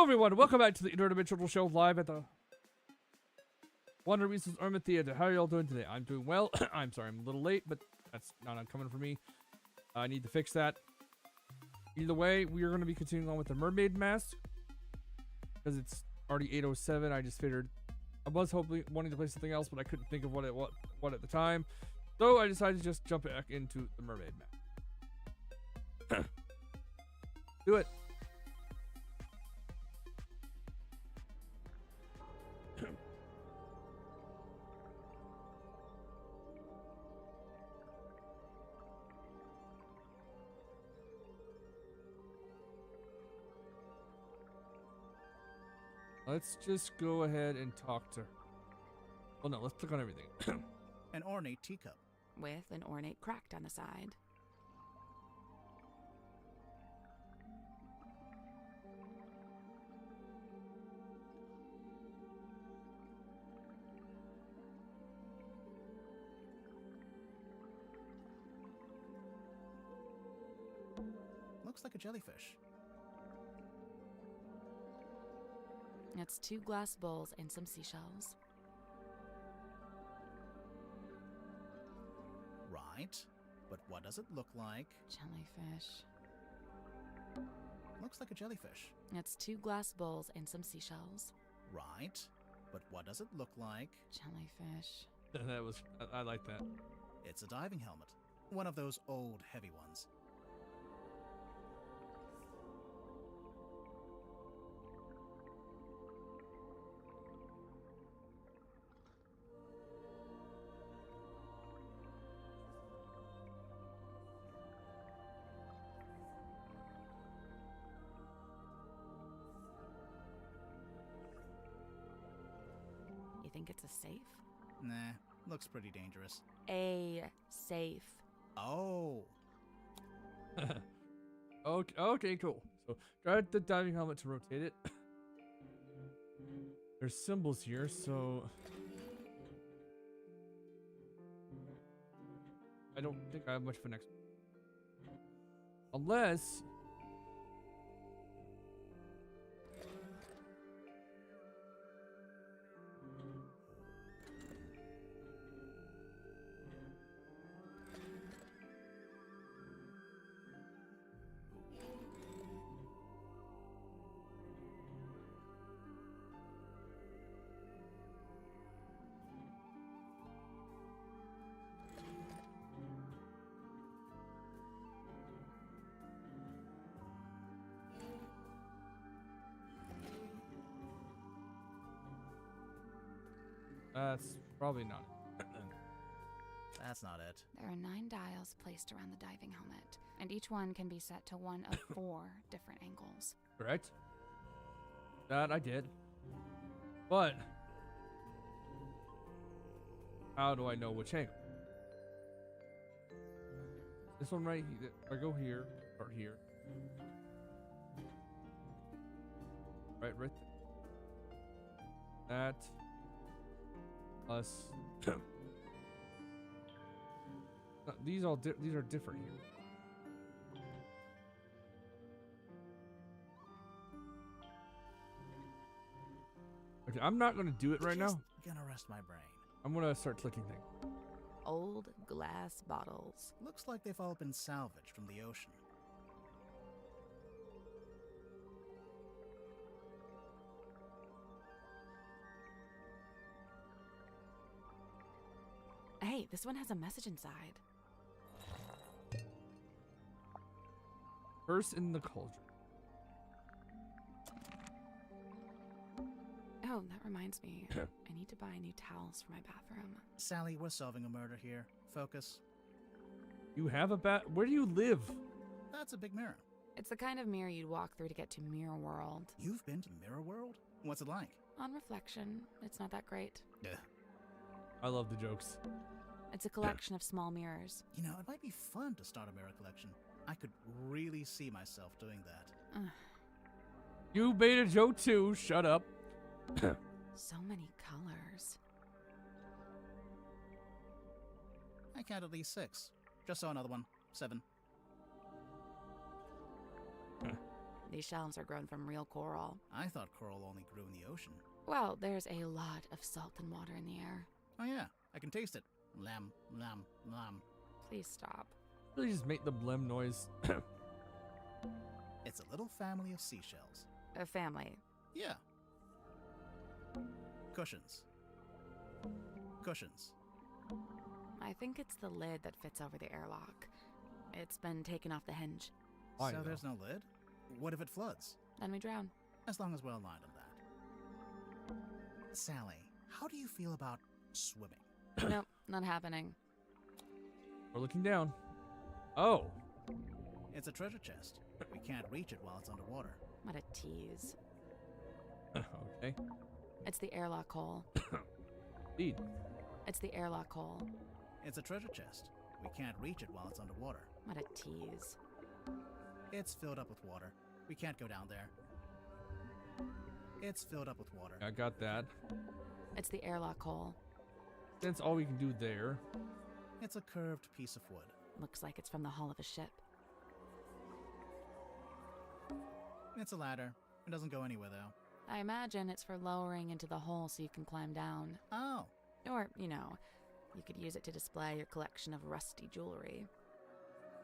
everyone, welcome back to the Interdimensional Show live at the Wonder Reasons Arma Theater. How are y'all doing today? I'm doing well. I'm sorry I'm a little late, but that's not uncommon for me. I need to fix that. Either way, we are going to be continuing on with the mermaid mask. Because it's already 8:07, I just figured I was hoping wanting to play something else, but I couldn't think of what at the time. So I decided to just jump back into the mermaid mask. Do it. Let's just go ahead and talk to her. Well, no, let's click on everything. An ornate teacup. With an ornate crack down the side. Looks like a jellyfish. It's 2 glass bowls and some seashells. Right. But what does it look like? Jellyfish. Looks like a jellyfish. It's 2 glass bowls and some seashells. Right. But what does it look like? Jellyfish. That was, I like that. It's a diving helmet. One of those old, heavy ones. You think it's a safe? Nah, looks pretty dangerous. A safe. Oh. Okay, cool. So, drive the diving helmet to rotate it. There's symbols here, so... I don't think I have much for next. Unless... That's probably not it. That's not it. There are 9 dials placed around the diving helmet, and each one can be set to one of 4 different angles. Correct? That I did. But... how do I know which angle? This one right here. I go here, or here. Right there. That... plus... these are different here. Okay, I'm not gonna do it right now. Gonna rest my brain. I'm gonna start clicking things. Old glass bottles. Looks like they've all been salvaged from the ocean. Hey, this one has a message inside. First in the cauldron. Oh, that reminds me. I need to buy new towels for my bathroom. Sally, we're solving a murder here. Focus. You have a bat? Where do you live? That's a big mirror. It's the kind of mirror you'd walk through to get to Mirror World. You've been to Mirror World? What's it like? On reflection, it's not that great. I love the jokes. It's a collection of small mirrors. You know, it might be fun to start a mirror collection. I could really see myself doing that. You made a joke too. Shut up. So many colors. I count at least 6. Just saw another one. 7. These shelves are grown from real coral. I thought coral only grew in the ocean. Well, there's a lot of salt and water in the air. Oh yeah, I can taste it. Lamb, lamb, lamb. Please stop. Really just make the blem noise. It's a little family of seashells. A family. Yeah. Cushions. Cushions. I think it's the lid that fits over the airlock. It's been taken off the hinge. I So know. there's no lid? What if it floods? Then we drown. As long as we're aligned on that. Sally, how do you feel about swimming? Nope, not happening. We're looking down. Oh. It's a treasure chest. We can't reach it while it's underwater. What a tease. Okay. It's the airlock hole. Indeed. It's the airlock hole. It's a treasure chest. We can't reach it while it's underwater. What a tease. It's filled up with water. We can't go down there. It's filled up with water. I got that. It's the airlock hole. That's all we can do there. It's a curved piece of wood. Looks like it's from the hull of a ship. It's a ladder. It doesn't go anywhere, though. I imagine it's for lowering into the hole so you can climb down. Oh, Or, you could use it to display your collection of rusty jewelry.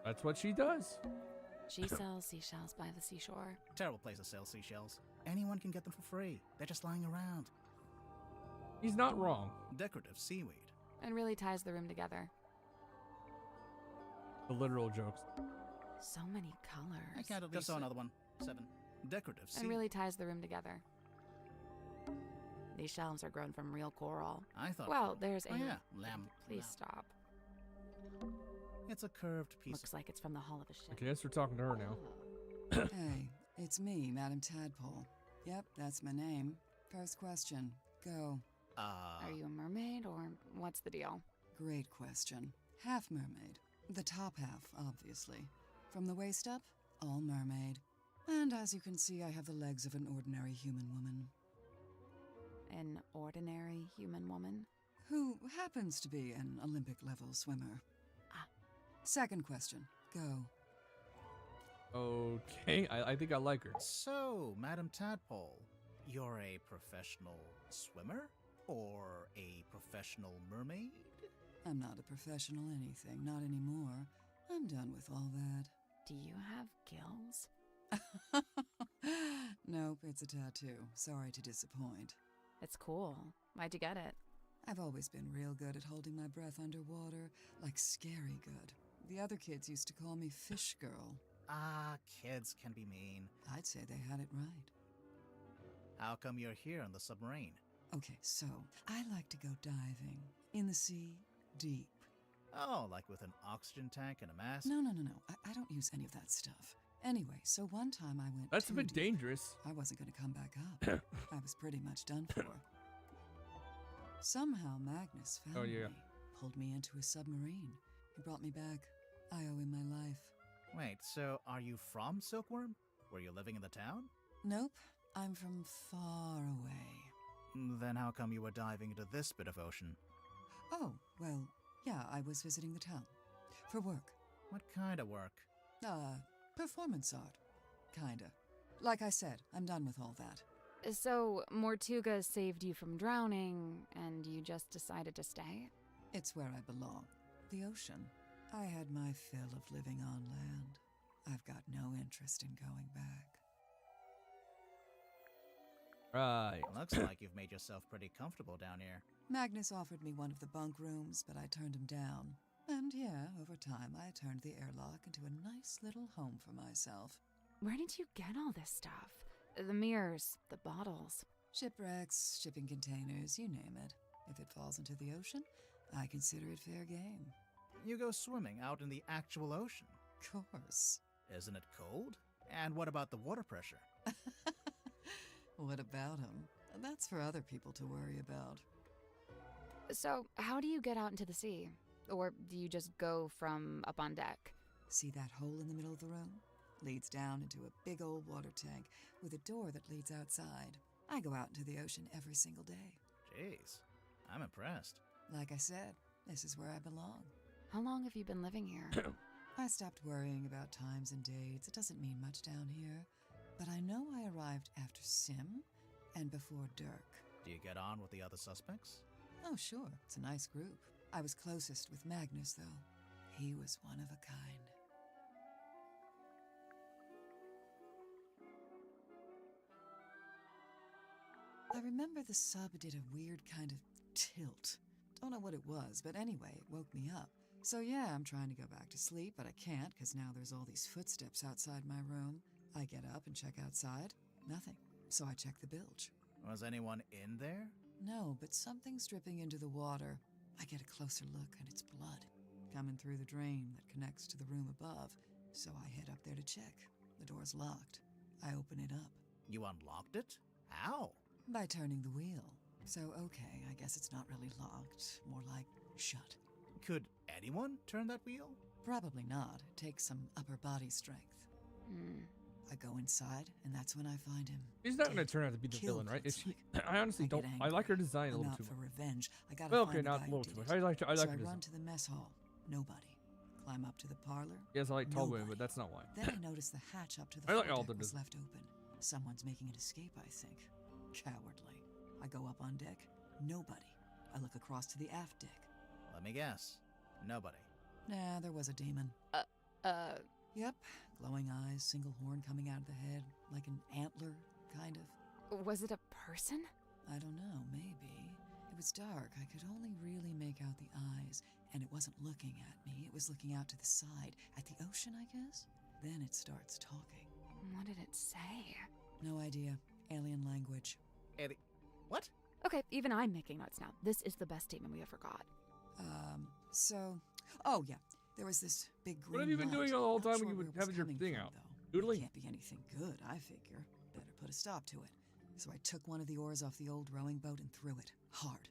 That's what she does. She sells seashells by the seashore. terrible place to sell seashells. Anyone can get them for free. They're just lying around. He's not wrong. Decorative seaweed. And really ties the room together. The literal jokes. So many colors. I can't at least saw another one. 7. Decorative And seaweed. really ties the room together. These shelves are grown from real coral. I thought. Well, there's Oh a... yeah, lamb. Please lamb. stop. It's a curved piece. Looks like it's from the hull of a ship. Okay, I guess we're talking to her now. Hey, it's me, Madam Tadpole. Yep, that's my name. First question. Go. Are you a mermaid, or what's the deal? Great question. Half mermaid. The top half, obviously. From the waist up, all mermaid. And as you can see, I have the legs of an ordinary human woman. An ordinary human woman? Who happens to be an Olympic-level swimmer. Ah. Second question. Go. Okay, I think I like her. So, Madam Tadpole, you're a professional swimmer? Or a professional mermaid? I'm not a professional anything, not anymore. I'm done with all that. Do you have gills? Nope, it's a tattoo. Sorry to disappoint. It's cool. Why'd you get it? I've always been real good at holding my breath underwater, like scary good. The other kids used to call me Fish Girl. Ah, kids can be mean. I'd say they had it right. How come you're here on the submarine? Okay, so I like to go diving. In the sea, deep. Oh, like with an oxygen tank and a mask? No. I don't use any of that stuff. Anyway, so one time I went That's a too bit deep. dangerous. I wasn't going to come back up. I was pretty much done for. Somehow Magnus found Oh, yeah. me, pulled me into a submarine. He brought me back. I owe him my life. Wait, so are you from Silkworm? Were you living in the town? Nope, I'm from far away. Then how come you were diving into this bit of ocean? Oh, well, yeah, I was visiting the town. For work. What kind of work? Performance art. Kinda. Like I said, I'm done with all that. So, Mortuga saved you from drowning, and you just decided to stay? It's where I belong. The ocean. I had my fill of living on land. I've got no interest in going back. Right. Looks like you've made yourself pretty comfortable down here. Magnus offered me one of the bunk rooms, but I turned him down. And yeah, over time I turned the airlock into a nice little home for myself. Where did you get all this stuff? The mirrors, the bottles. Shipwrecks, shipping containers, you name it. If it falls into the ocean, I consider it fair game. You go swimming out in the actual ocean. Course. Isn't it cold? And what about the water pressure? What about him? That's for other people to worry about. So, how do you get out into the sea? Or do you just go from up on deck? See that hole in the middle of the room? Leads down into a big old water tank with a door that leads outside. I go out into the ocean every single day. Jeez, I'm impressed. Like I said, this is where I belong. How long have you been living here? I stopped worrying about times and dates. It doesn't mean much down here. but I know I arrived after Sim and before Dirk. Do you get on with the other suspects? Oh, sure, it's a nice group. I was closest with Magnus, though. He was one of a kind. I remember the sub did a weird kind of tilt. Don't know what it was, but anyway, it woke me up. So yeah, I'm trying to go back to sleep, but I can't because now there's all these footsteps outside my room. I get up and check outside. Nothing. So I check the bilge. Was anyone in there? No, but something's dripping into the water. I get a closer look and it's blood coming through the drain that connects to the room above. So I head up there to check. The door's locked. I open it up. You unlocked it? How? By turning the wheel. So, okay, I guess it's not really locked. More like shut. Could anyone turn that wheel? Probably not. It takes some upper body strength. I go inside, and that's when I find him. She's not going to dead, turn out to be the killed, villain, right? Is looks she? like. I honestly I don't. get I like her angry. design a I'm little out too for much. revenge. I gotta Well, find okay, the not guy a who little too did much. it. I like So her I design. run to the mess hall. Nobody. Climb up to the parlor. Yes, I like tall women, but Nobody. that's not why. Then I notice the hatch up to the I like foredeck all the was des- left open. Someone's making an escape, I think. Cowardly. I go up on deck. Nobody. I look across to the aft deck. Let me guess. Nobody. Nah, there was a demon. Yep. Glowing eyes, single horn coming out of the head, like an antler, kind of. Was it a person? I don't know, maybe. It was dark. I could only really make out the eyes, and it wasn't looking at me. It was looking out to the side, at the ocean, I guess? Then it starts talking. What did it say? No idea. Alien language. Eddie. What? Okay, even I'm making notes now. This is the best statement we ever got. Oh yeah, there was this big green What have you been light. doing all the whole Not time sure when you where were it was having your coming thing from, out? though. Doodling? It can't be anything good, I figure. Better put a stop to it. So I took one of the oars off the old rowing boat and threw it. Hard.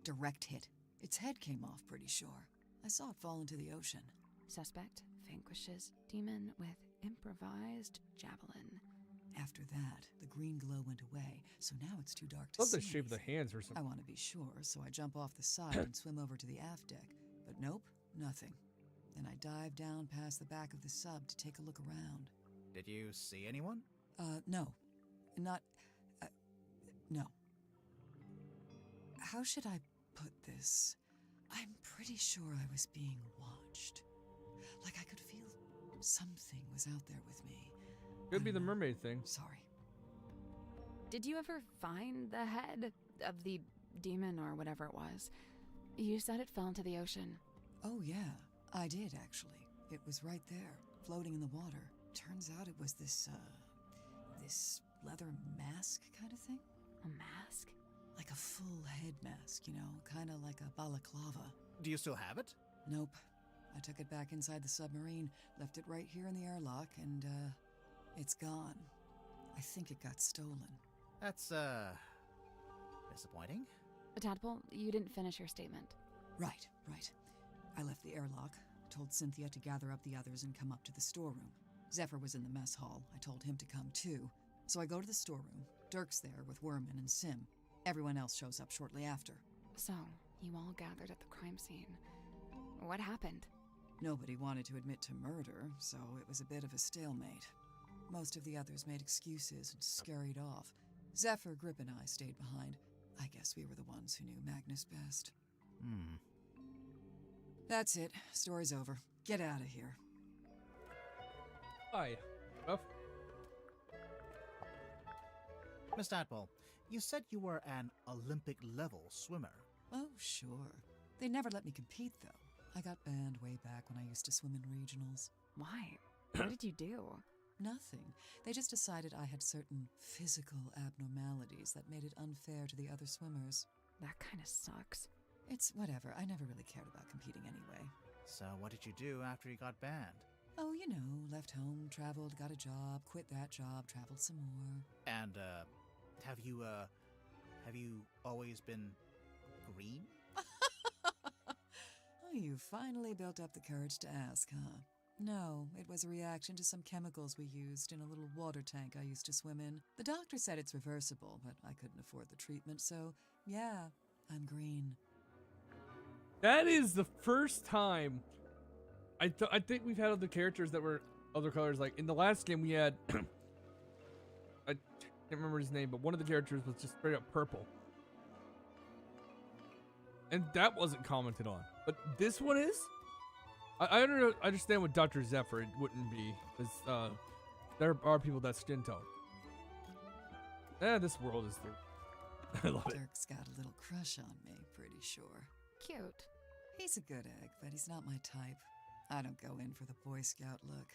Direct hit. Its head came off, pretty sure. I saw it fall into the ocean. Suspect vanquishes demon with improvised javelin. After that, the green glow went away, so now it's too dark to I love see the shape of the anything. hands or I something. want to be sure, so I jump off the side and swim over to the aft deck. But nope, nothing. Then I dive down past the back of the sub to take a look around. Did you see anyone? No. Not... no. How should I put this? I'm pretty sure I was being watched. Like I could feel something was out there with me. Could be I the don't know. mermaid thing. Sorry. Did you ever find the head of the demon or whatever it was? You said it fell into the ocean. Oh yeah, I did actually. It was right there, floating in the water. Turns out it was this leather mask kind of thing. A mask? Like a full head mask, you know, kind of like a balaclava. Do you still have it? Nope. I took it back inside the submarine, left it right here in the airlock, and, it's gone. I think it got stolen. That's, disappointing. Tadpole, you didn't finish your statement. Right. I left the airlock, told Cynthia to gather up the others and come up to the storeroom. Zephyr was in the mess hall. I told him to come too. So I go to the storeroom. Dirk's there with Werman and Sim. Everyone else shows up shortly after. So, you all gathered at the crime scene. What happened? Nobody wanted to admit to murder, so it was a bit of a stalemate. Most of the others made excuses and scurried off. Zephyr, Grip, and I stayed behind. I guess we were the ones who knew Magnus best. That's it. Story's over. Get out of here. Hi. Buff. Miss Tadpole, you said you were an Olympic-level swimmer. Oh, sure. They never let me compete, though. I got banned way back when I used to swim in regionals. Why? What did you do? Nothing. They just decided I had certain physical abnormalities that made it unfair to the other swimmers. That kind of sucks. It's whatever. I never really cared about competing anyway. So what did you do after you got banned? Oh, you know, left home, traveled, got a job, quit that job, traveled some more. And, have you always been green? Oh, you finally built up the courage to ask, huh? No, it was a reaction to some chemicals we used in a little water tank I used to swim in. The doctor said it's reversible, but I couldn't afford the treatment, so yeah, I'm green. That is the first time I think we've had other characters that were other colors. Like in the last game, we had can't remember his name, but one of the characters was just straight up purple. And that wasn't commented on. But this one is? I understand with Dr. Zephyr it wouldn't be, because there are people that skin tone. This world is through. I love it. Dirk's got a little crush on me, pretty sure. Cute. He's a good egg, but he's not my type. I don't go in for the Boy Scout look.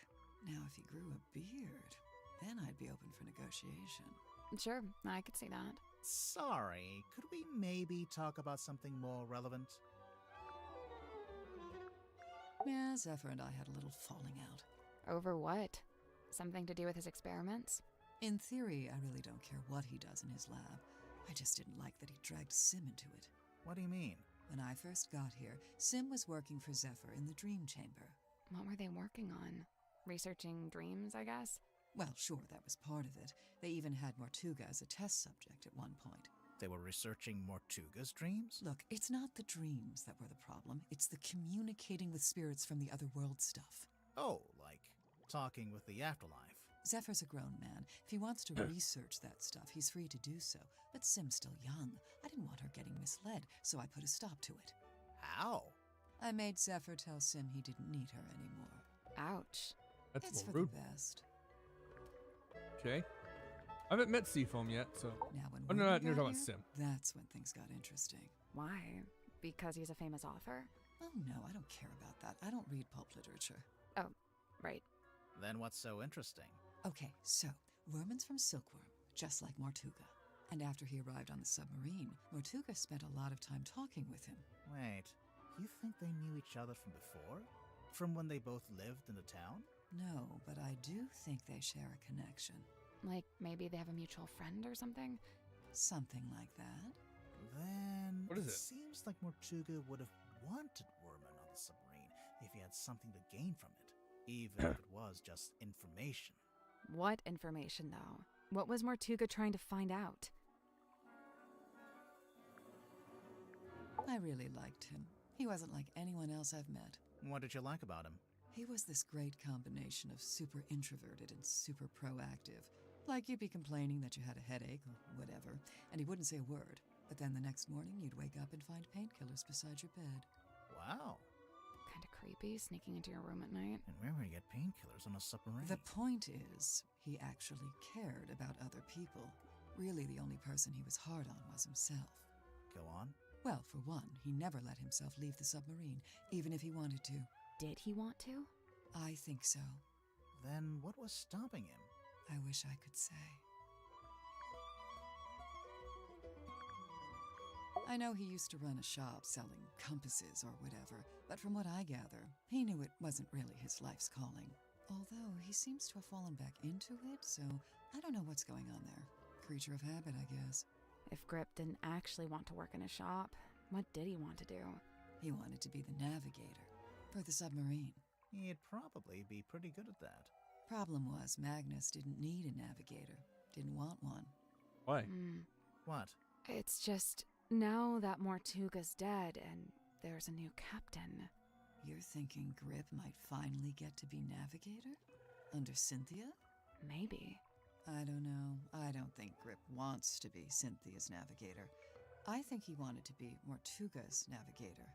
Now, if he grew a beard, then I'd be open for negotiation. Sure, I could see that. Sorry, could we maybe talk about something more relevant? Yeah, Zephyr and I had a little falling out. Over what? Something to do with his experiments? In theory, I really don't care what he does in his lab. I just didn't like that he dragged Sim into it. What do you mean? When I first got here, Sim was working for Zephyr in the Dream Chamber. What were they working on? Researching dreams, I guess? Well, sure, that was part of it. They even had Mortuga as a test subject at one point. They were researching Mortuga's dreams? Look, it's not the dreams that were the problem. It's the communicating with spirits from the other world stuff. Oh, like talking with the afterlife. Zephyr's a grown man. If he wants to research that stuff, he's free to do so. But Sim's still young. I didn't want her getting misled, so I put a stop to it. How? I made Zephyr tell Sim he didn't need her anymore. Ouch. That's It's a for little rude. the best. Okay. I haven't met Seafoam yet, so. Now, when Oh, no, Werner you're got talking about here, Sim. that's when things got interesting. Why? Because he's a famous author? Oh no, I don't care about that. I don't read pulp literature. Oh, right. Then what's so interesting? Okay, so, Werman's from Silkworm, just like Mortuga. And after he arrived on the submarine, Mortuga spent a lot of time talking with him. Wait, you think they knew each other from before? From when they both lived in the town? No, but I do think they share a connection. Like maybe they have a mutual friend or something? Something like that. Then What is it? Seems like Mortuga would have wanted Werman on the submarine if he had something to gain from it, even if it was just information. What information, though? What was Mortuga trying to find out? I really liked him. He wasn't like anyone else I've met. What did you like about him? He was this great combination of super introverted and super proactive. Like you'd be complaining that you had a headache or whatever, and he wouldn't say a word. But then the next morning, you'd wake up and find painkillers beside your bed. Wow. Kinda creepy, sneaking into your room at night. And where would he get painkillers on a submarine? The point is, he actually cared about other people. Really, the only person he was hard on was himself. Go on. Well, for one, he never let himself leave the submarine, even if he wanted to. Did he want to? I think so. Then what was stopping him? I wish I could say. I know he used to run a shop selling compasses or whatever, but from what I gather, he knew it wasn't really his life's calling. Although he seems to have fallen back into it, so I don't know what's going on there. Creature of habit, I guess. If Grip didn't actually want to work in a shop, what did he want to do? He wanted to be the navigator for the submarine. He'd probably be pretty good at that. Problem was, Magnus didn't need a navigator. Didn't want one. Why? What? It's just, now that Mortuga's dead and there's a new captain. You're thinking Grip might finally get to be navigator? Under Cynthia? Maybe. I don't know. I don't think Grip wants to be Cynthia's navigator. I think he wanted to be Mortuga's navigator.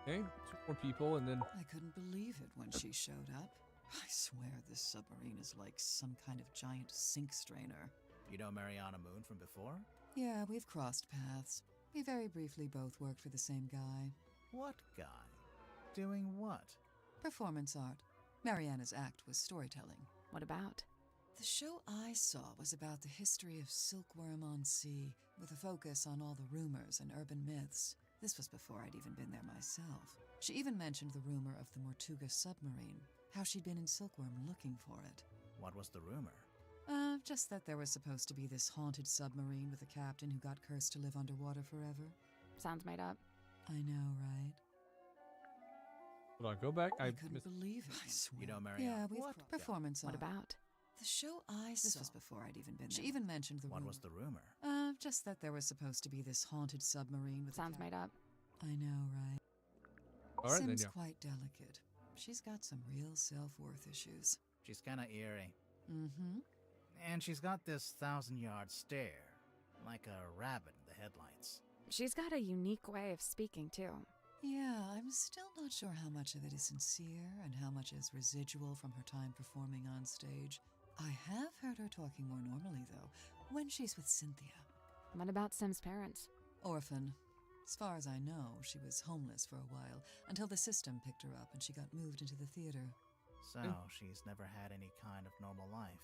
Okay, 2 more people, and then I couldn't believe it when she showed up. I swear this submarine is like some kind of giant sink strainer. You know Mariana Moon from before? Yeah, we've crossed paths. We very briefly both worked for the same guy. What guy? Doing what? Performance art. Mariana's act was storytelling. What about? The show I saw was about the history of Silkworm on Sea, with a focus on all the rumors and urban myths. This was before I'd even been there myself. She even mentioned the rumor of the Mortuga submarine, how she'd been in Silkworm looking for it. What was the rumor? Just that there was supposed to be this haunted submarine with a captain who got cursed to live underwater forever. Sounds made up. I know, right? hold on, go back. I couldn't believe it, I swear. You know Mariana? Yeah, we've What? performance What art. about? The show I saw. This was before I'd even been there. She even mentioned the What rumor. was the rumor? Just that there was supposed to be this haunted submarine with Sounds a made up. I know, right? All right, then, Sim's yeah. quite delicate. She's got some real self-worth issues. She's kinda eerie. Mm-hmm. And she's got this 1,000-yard stare, like a rabbit in the headlights. She's got a unique way of speaking, too. Yeah, I'm still not sure how much of it is sincere and how much is residual from her time performing on stage. I have heard her talking more normally, though, when she's with Cynthia. What about Sim's parents? Orphan. As far as I know, she was homeless for a while, until the system picked her up and she got moved into the theater. So, she's never had any kind of normal life.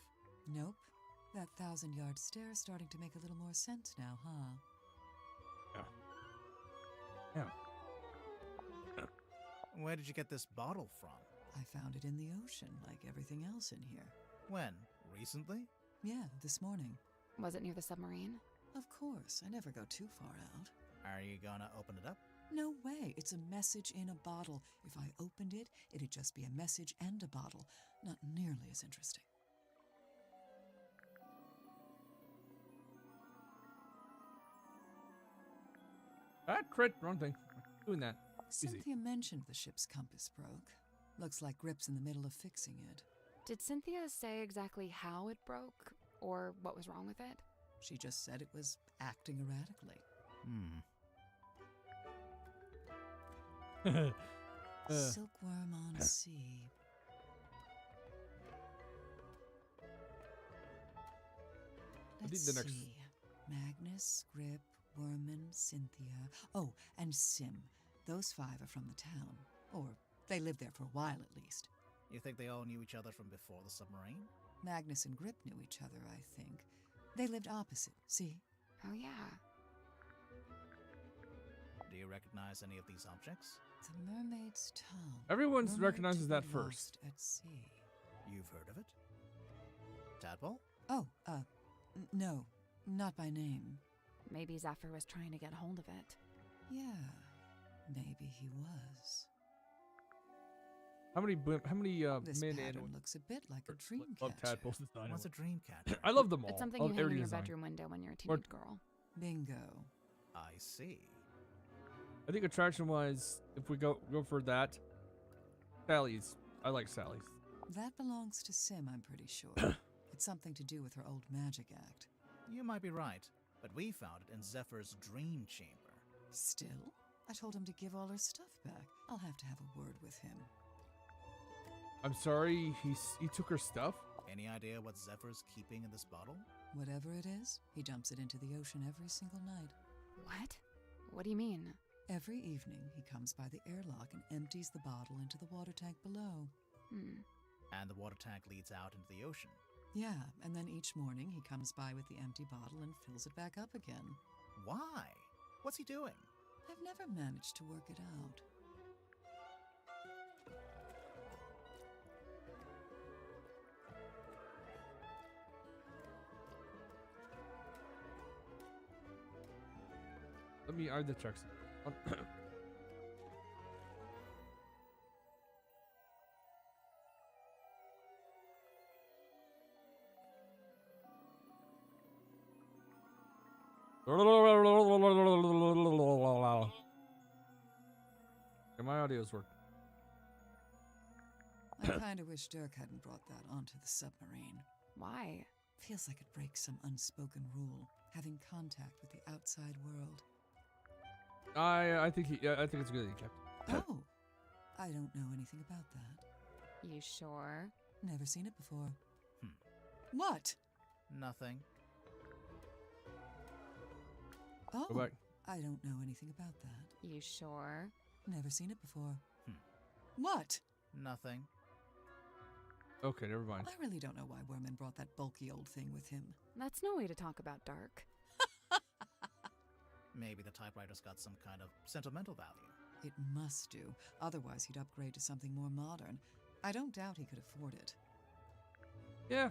Nope. That 1,000-yard stare's starting to make a little more sense now, huh? Yeah. Where did you get this bottle from? I found it in the ocean, like everything else in here. When? Recently? Yeah, this morning. Was it near the submarine? Of course, I never go too far out. Are you gonna open it up? No way, it's a message in a bottle. If I opened it, it'd just be a message and a bottle. Not nearly as interesting. Wrong thing. Doing that. Easy. Cynthia mentioned the ship's compass broke. Looks like Grip's in the middle of fixing it. Did Cynthia say exactly how it broke, or what was wrong with it? She just said it was acting erratically. Silkworm on sea. Let's the next- see. Magnus, Grip, Worman, Cynthia. Oh, and Sim. Those 5 are from the town. Or they lived there for a while at least. You think they all knew each other from before the submarine? Magnus and Grip knew each other, I think. They lived opposite, see? Oh, yeah. Do you recognize any of these objects? The mermaid's tongue. Everyone Mermaid recognizes to that be first. lost at sea. You've heard of it? Tadpole? Oh, no, not by name. Maybe Zephyr was trying to get hold of it. Yeah, maybe he was. How many This men pattern and looks a bit like a dream love catcher. tadpoles design? What's a dream catcher? I love them all. It's something Love you hang every in your design. bedroom window when you're a Or- teenage girl. Bingo. I see. I think attraction-wise, if we go for that, Sally's. I like Sally's. That belongs to Sim, I'm pretty sure. It's something to do with her old magic act. You might be right, but we found it in Zephyr's dream chamber. Still, I told him to give all her stuff back. I'll have to have a word with him. I'm sorry, he took her stuff. Any idea what Zephyr's keeping in this bottle? Whatever it is, he dumps it into the ocean every single night. What? What do you mean? Every evening, he comes by the airlock and empties the bottle into the water tank below. And the water tank leads out into the ocean. Yeah, and then each morning he comes by with the empty bottle and fills it back up again. Why? What's he doing? I've never managed to work it out. Let me add the checks. Okay, my audio's working. I kind of wish Dirk hadn't brought that onto the submarine. Why? Feels like it breaks some unspoken rule, having contact with the outside world. I think it's good that he kept. Oh, I don't know anything about that. You sure? Never seen it before. What? Nothing. Oh, Go back. I don't know anything about that. You sure? Never seen it before. What? Nothing. Okay, never mind. I really don't know why Werman brought that bulky old thing with him. That's no way to talk about Dark. Maybe the typewriter's got some kind of sentimental value. It must do. Otherwise, he'd upgrade to something more modern. I don't doubt he could afford it. Yeah.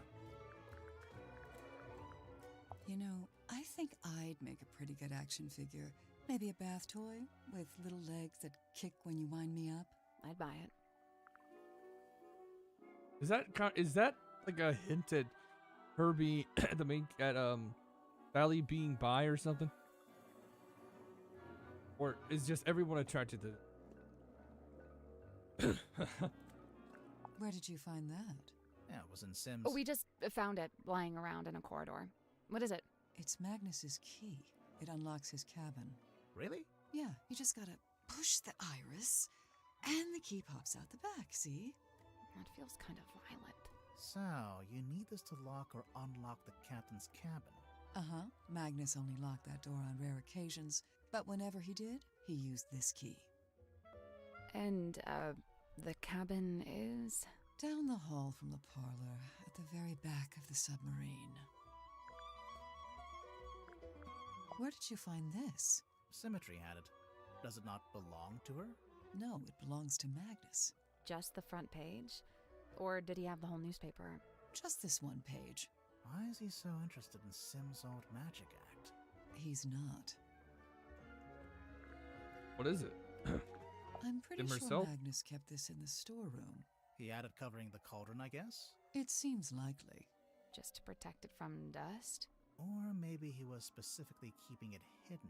You know, I think I'd make a pretty good action figure. Maybe a bath toy with little legs that kick when you wind me up. I'd buy it. Is that like a hint at her being the main at Sally being bi or something? Or is just everyone attracted to Where did you find that? Yeah, it was in Sims. Oh, we just found it lying around in a corridor. What is it? It's Magnus's key. It unlocks his cabin. Really? Yeah, you just gotta push the iris, and the key pops out the back, see? That feels kind of violent. So, you need this to lock or unlock the captain's cabin. Uh-huh. Magnus only locked that door on rare occasions, but whenever he did, he used this key. And, the cabin is? Down the hall from the parlor, at the very back of the submarine. Where did you find this? Symmetry had it. Does it not belong to her? No, it belongs to Magnus. Just the front page? Or did he have the whole newspaper? Just this one page. Why is he so interested in Sim's old magic act? He's not. What is it? I'm pretty Him sure herself? Magnus kept this in the storeroom. He had it covering the cauldron, I guess? It seems likely. Just to protect it from dust? Or maybe he was specifically keeping it hidden.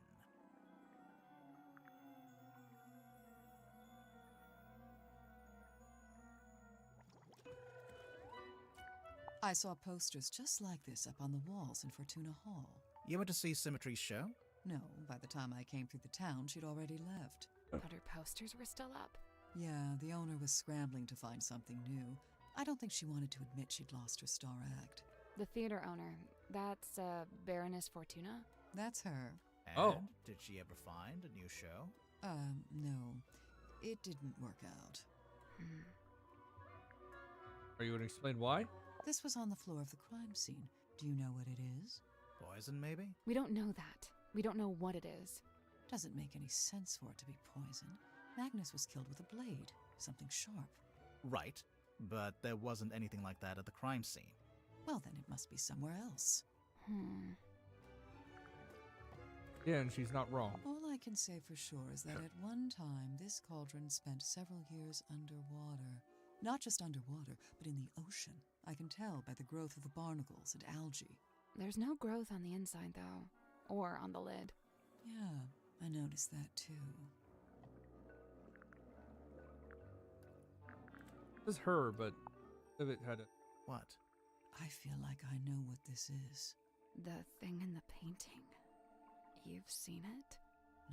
I saw posters just like this up on the walls in Fortuna Hall. You went to see Symmetry's show? No, by the time I came through the town, she'd already left. But her posters were still up. Yeah, the owner was scrambling to find something new. I don't think she wanted to admit she'd lost her star act. The theater owner, that's, Baroness Fortuna? That's her. And Oh. did she ever find a new show? No. It didn't work out. Hmm. Are you going to explain why? This was on the floor of the crime scene. Do you know what it is? Poison, maybe? We don't know that. We don't know what it is. Doesn't make any sense for it to be poison. Magnus was killed with a blade, something sharp. Right, but there wasn't anything like that at the crime scene. Well, then it must be somewhere else. Hmm. Yeah, and she's not wrong. All I can say for sure is that at one time, this cauldron spent several years underwater. Not just underwater, but in the ocean. I can tell by the growth of the barnacles and algae. There's no growth on the inside, though. Or on the lid. Yeah, I noticed that too. This is her, but if it had a... What? I feel like I know what this is. The thing in the painting. You've seen it?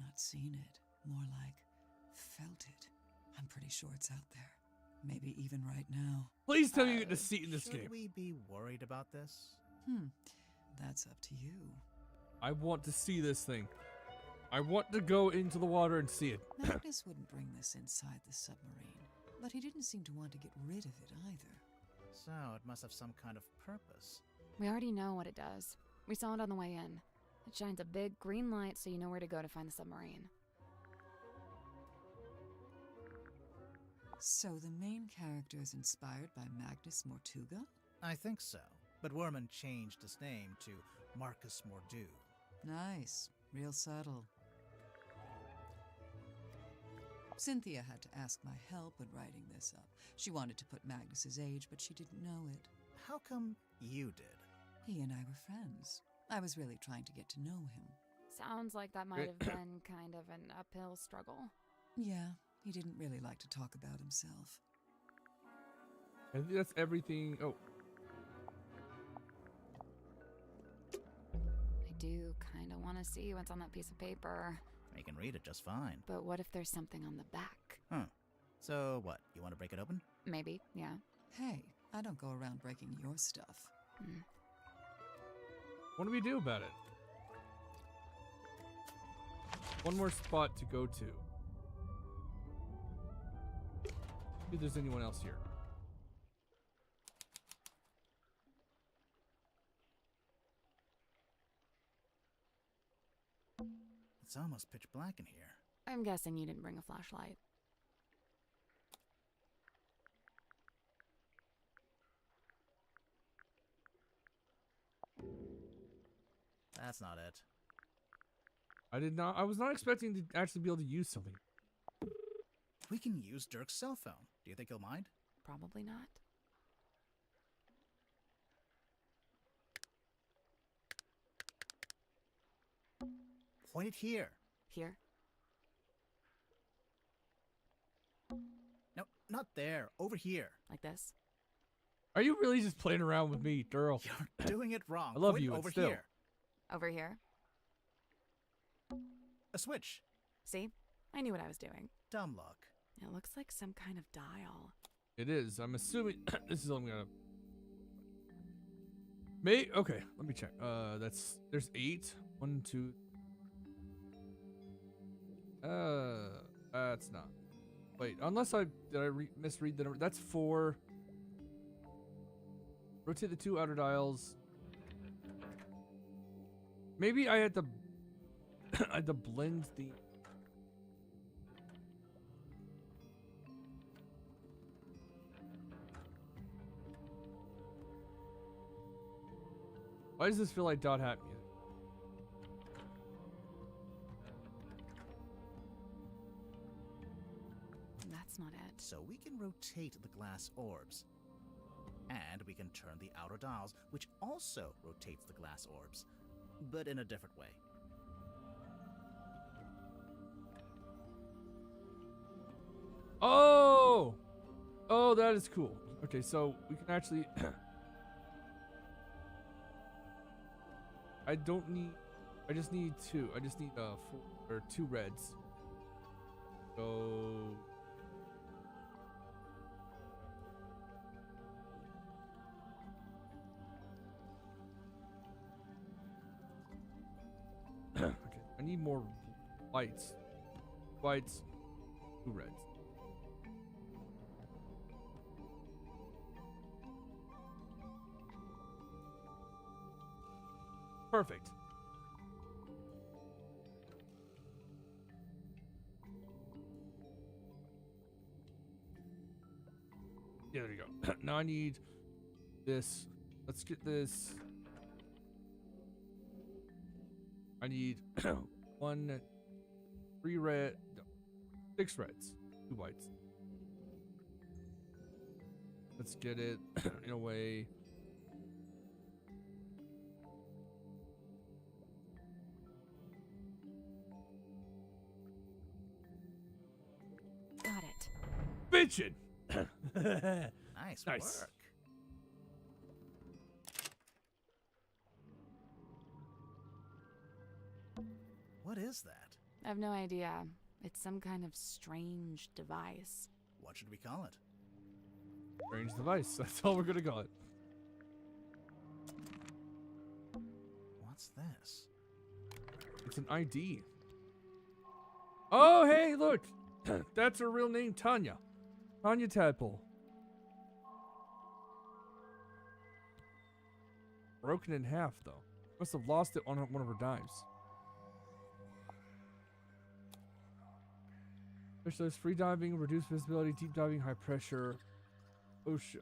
Not seen it, more like felt it. I'm pretty sure it's out there. Maybe even right now. Please tell me you get to see it in this Should game. we be worried about this? That's up to you. I want to see this thing. I want to go into the water and see it. Magnus wouldn't bring this inside the submarine, but he didn't seem to want to get rid of it either. So, it must have some kind of purpose. We already know what it does. We saw it on the way in. It shines a big green light so you know where to go to find the submarine. So the main character is inspired by Magnus Mortuga? I think so, but Werman changed his name to Marcus Mordu. Nice. Real subtle. Cynthia had to ask my help when writing this up. She wanted to put Magnus's age, but she didn't know it. How come you did? He and I were friends. I was really trying to get to know him. Sounds like that might have been kind of an uphill struggle. Yeah, he didn't really like to talk about himself. I think that's everything. Oh, I do kind of want to see what's on that piece of paper. You can read it just fine. But what if there's something on the back? So what, you want to break it open? Maybe, yeah. Hey, I don't go around breaking your stuff. what do we do about it? One more spot to go to. See if there's anyone else here. It's almost pitch black in here. I'm guessing you didn't bring a flashlight. That's not it. I was not expecting to actually be able to use something. We can use Dirk's cell phone. Do you think he'll mind? Probably not. Point it here. Here? No, not there. Over here. Like this? Are you really just playing around with me, Durl? You're doing it wrong. I love Point you, but over still. here. Over here. A switch. See? I knew what I was doing. Dumb luck. It looks like some kind of dial. It is. I'm assuming this is only gonna. May okay. Let me check. There's 8. 1, 2. That's not. Wait, unless did I misread the number? That's 4. Rotate the 2 outer dials. Maybe I had to. I had to blend the. Why does this feel like dot hat music? That's not it. So we can rotate the glass orbs. And we can turn the outer dials, which also rotates the glass orbs, but in a different way. Oh! Oh, that is cool. Okay, so we can actually... I don't need... I just need 2. I just need 4 or 2 reds. So... Okay, I need more whites. Whites, 2 reds. Perfect. Yeah, there you go. Now I need this. Let's get this. I need 1, 3 red, no, 6 reds, 2 whites. Let's get it in a way. Got it. Bitchin'! Nice Nice. work. What is that? I have no idea. It's some kind of strange device. What should we call it? Strange device. That's all we're gonna call it. What's this? It's an ID. Oh, hey, look! That's her real name, Tanya. Tanya Tadpole. Broken in half, though. Must have lost it on one of her dives. Specialized free diving, reduced visibility, deep diving, high pressure. Ocean.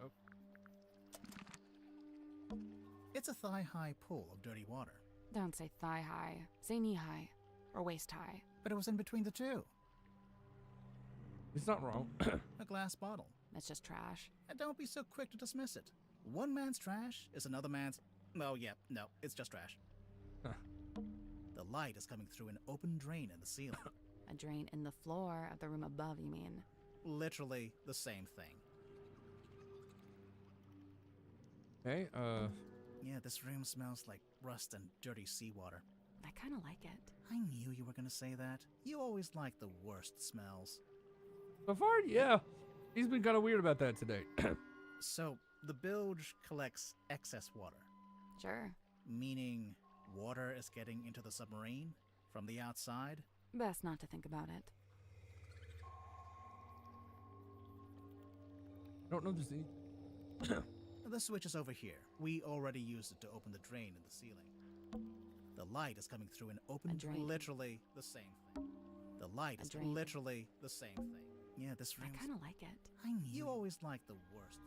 It's a thigh-high pool of dirty water. Don't say thigh high. Say knee high. Or waist high. But it was in between the two. It's not wrong. A glass bottle. That's just trash. And don't be so quick to dismiss it. One man's trash is another man's... Oh, yeah, no, it's just trash. Huh. The light is coming through an open drain in the ceiling. A drain in the floor of the room above, you mean? Literally the same thing. Okay, Yeah, this room smells like rust and dirty seawater. I kind of like it. I knew you were gonna say that. You always like the worst smells. so far, yeah. He's been kind of weird about that today. So, the bilge collects excess water. Sure. Meaning, water is getting into the submarine from the outside? Best not to think about it. I don't know if there's any... The switch is over here. We already used it to open the drain in the ceiling. The light is coming through an open A drain. Literally the same thing. The light A is drain. literally the same thing. Yeah, this room. I kind of like it. I knew you always like the worst.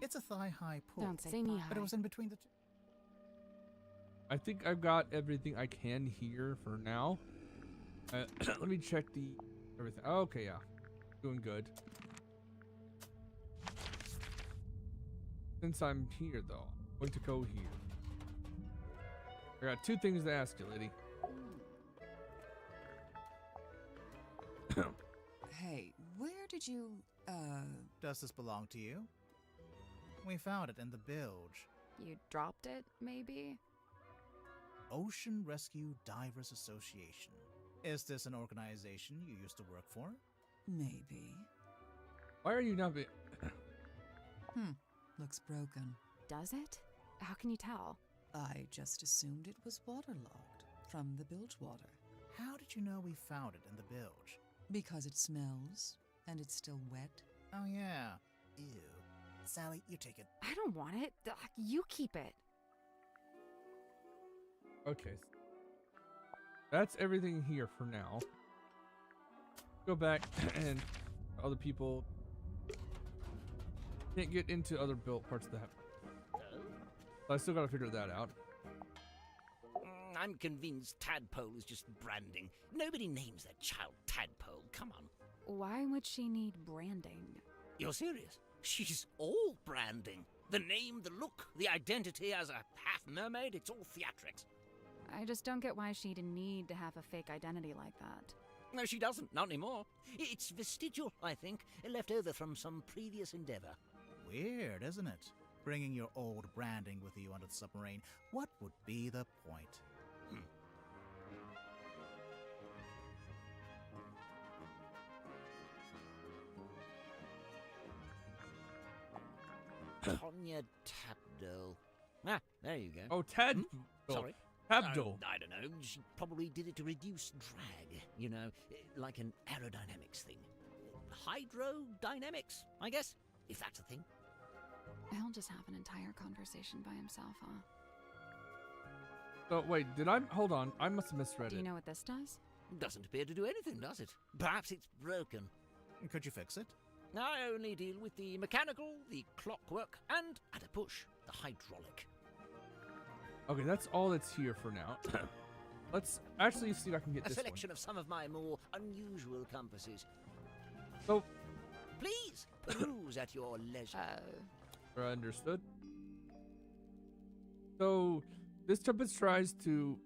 It's a thigh-high pool. Don't say knee high. But it was in between the two. I think I've got everything I can here for now. Let me check the everything. Oh, okay, yeah. Doing good. Since I'm here, though, I'm going to go here. I got 2 things to ask you, lady. Hey, where did you, Does this belong to you? We found it in the bilge. You dropped it, maybe? Ocean Rescue Divers Association. Is this an organization you used to work for? Maybe. Why are you not be- Looks broken. Does it? How can you tell? I just assumed it was waterlogged from the bilge water. How did you know we found it in the bilge? Because it smells, and it's still wet. Oh, yeah. Ew. Sally, you take it. I don't want it. Ugh, you keep it. Okay. That's everything here for now. Go back and other people can't get into other built parts of the house. I still gotta figure that out. I'm convinced Tadpole is just branding. Nobody names their child Tadpole. Come on. Why would she need branding? You're serious? She's all branding. The name, the look, the identity as a half mermaid, it's all theatrics. I just don't get why she'd need to have a fake identity like that. No, she doesn't. Not anymore. It's vestigial, I think, left over from some previous endeavor. Weird, isn't it? Bringing your old branding with you onto the submarine. What would be the point? Tonya Tabdole. Ah, there you go. Oh, Tad. Sorry. Tabdole. I don't know. She probably did it to reduce drag, you know, like an aerodynamics thing. Hydrodynamics, I guess, if that's a thing. He'll just have an entire conversation by himself, huh? So wait, did I hold on? I must have misread Do it. you know what this does? Doesn't appear to do anything, does it? Perhaps it's broken. Could you fix it? I only deal with the mechanical, the clockwork, and, at a push, the hydraulic. Okay, that's all that's here for now. Let's actually see if I can get A this selection of some of my more unusual compasses. one. Please peruse at your leisure. So, understood. So, this compass tries to...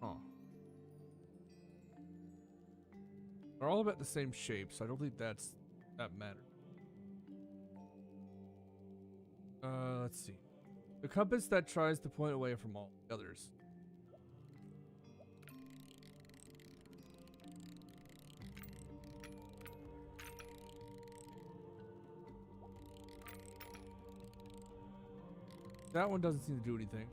Oh. They're all about the same shape, so I don't think that matters. Let's see. The compass that tries to point away from all the others. That one doesn't seem to do anything.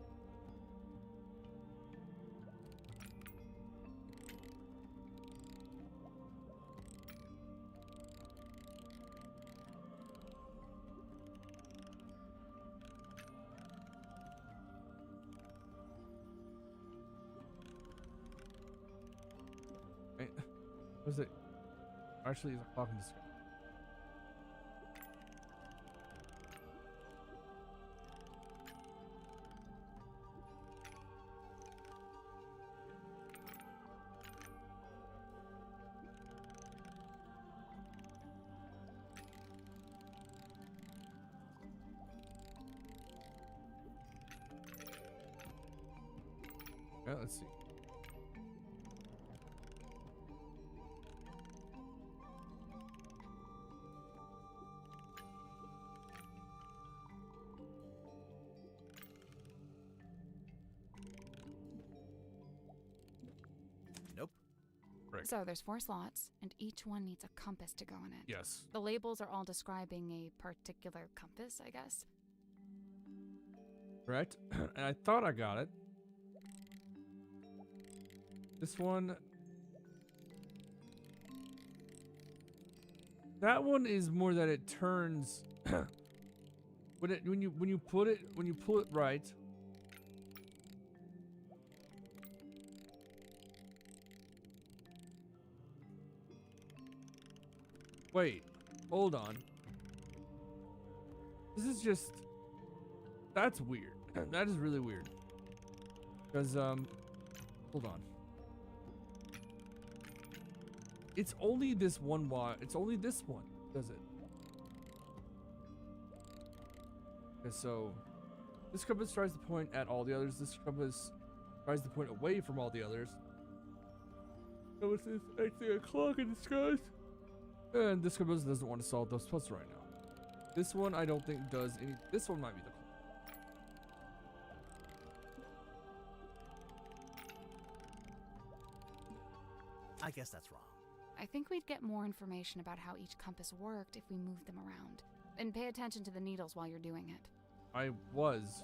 Right. What is it? Actually, he's talking to this guy. Yeah, let's see. Nope. So there's 4 slots, and each one needs a compass to go in it. Yes. The labels are all describing a particular compass, I guess. Correct. And I thought I got it. This one. That one is more that it turns when you pull it right. Wait, hold on. This is just that's weird. That is really weird. Because hold on. It's only this one it's only this one, does it? Okay, so this compass tries to point at all the others. This compass tries to point away from all the others. It was 8 o'clock in the skies. And this compass doesn't want to solve those puzzles right now. This one I don't think does any. This one might be the. I guess that's wrong. I think we'd get more information about how each compass worked if we moved them around. And pay attention to the needles while you're doing it. I was.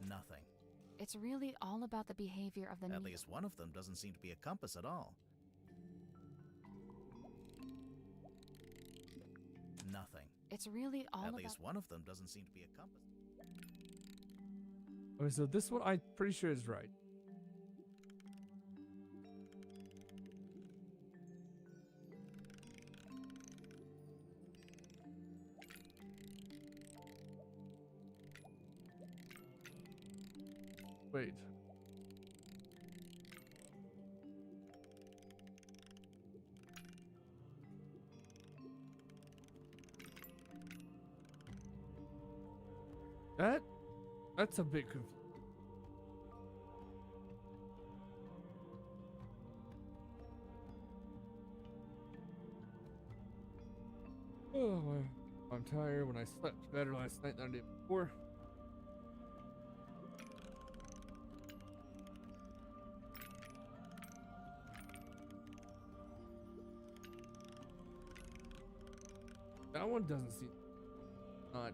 Nothing. It's really all about the behavior of the At needle. least one of them doesn't seem to be a compass at all. Nothing. It's really all At about. least one of them doesn't seem to be a compass. Okay, so this one I'm pretty sure is right. Wait. That's a bit confusing. Oh, I'm tired. When I slept better last night than I did before. That one doesn't seem not.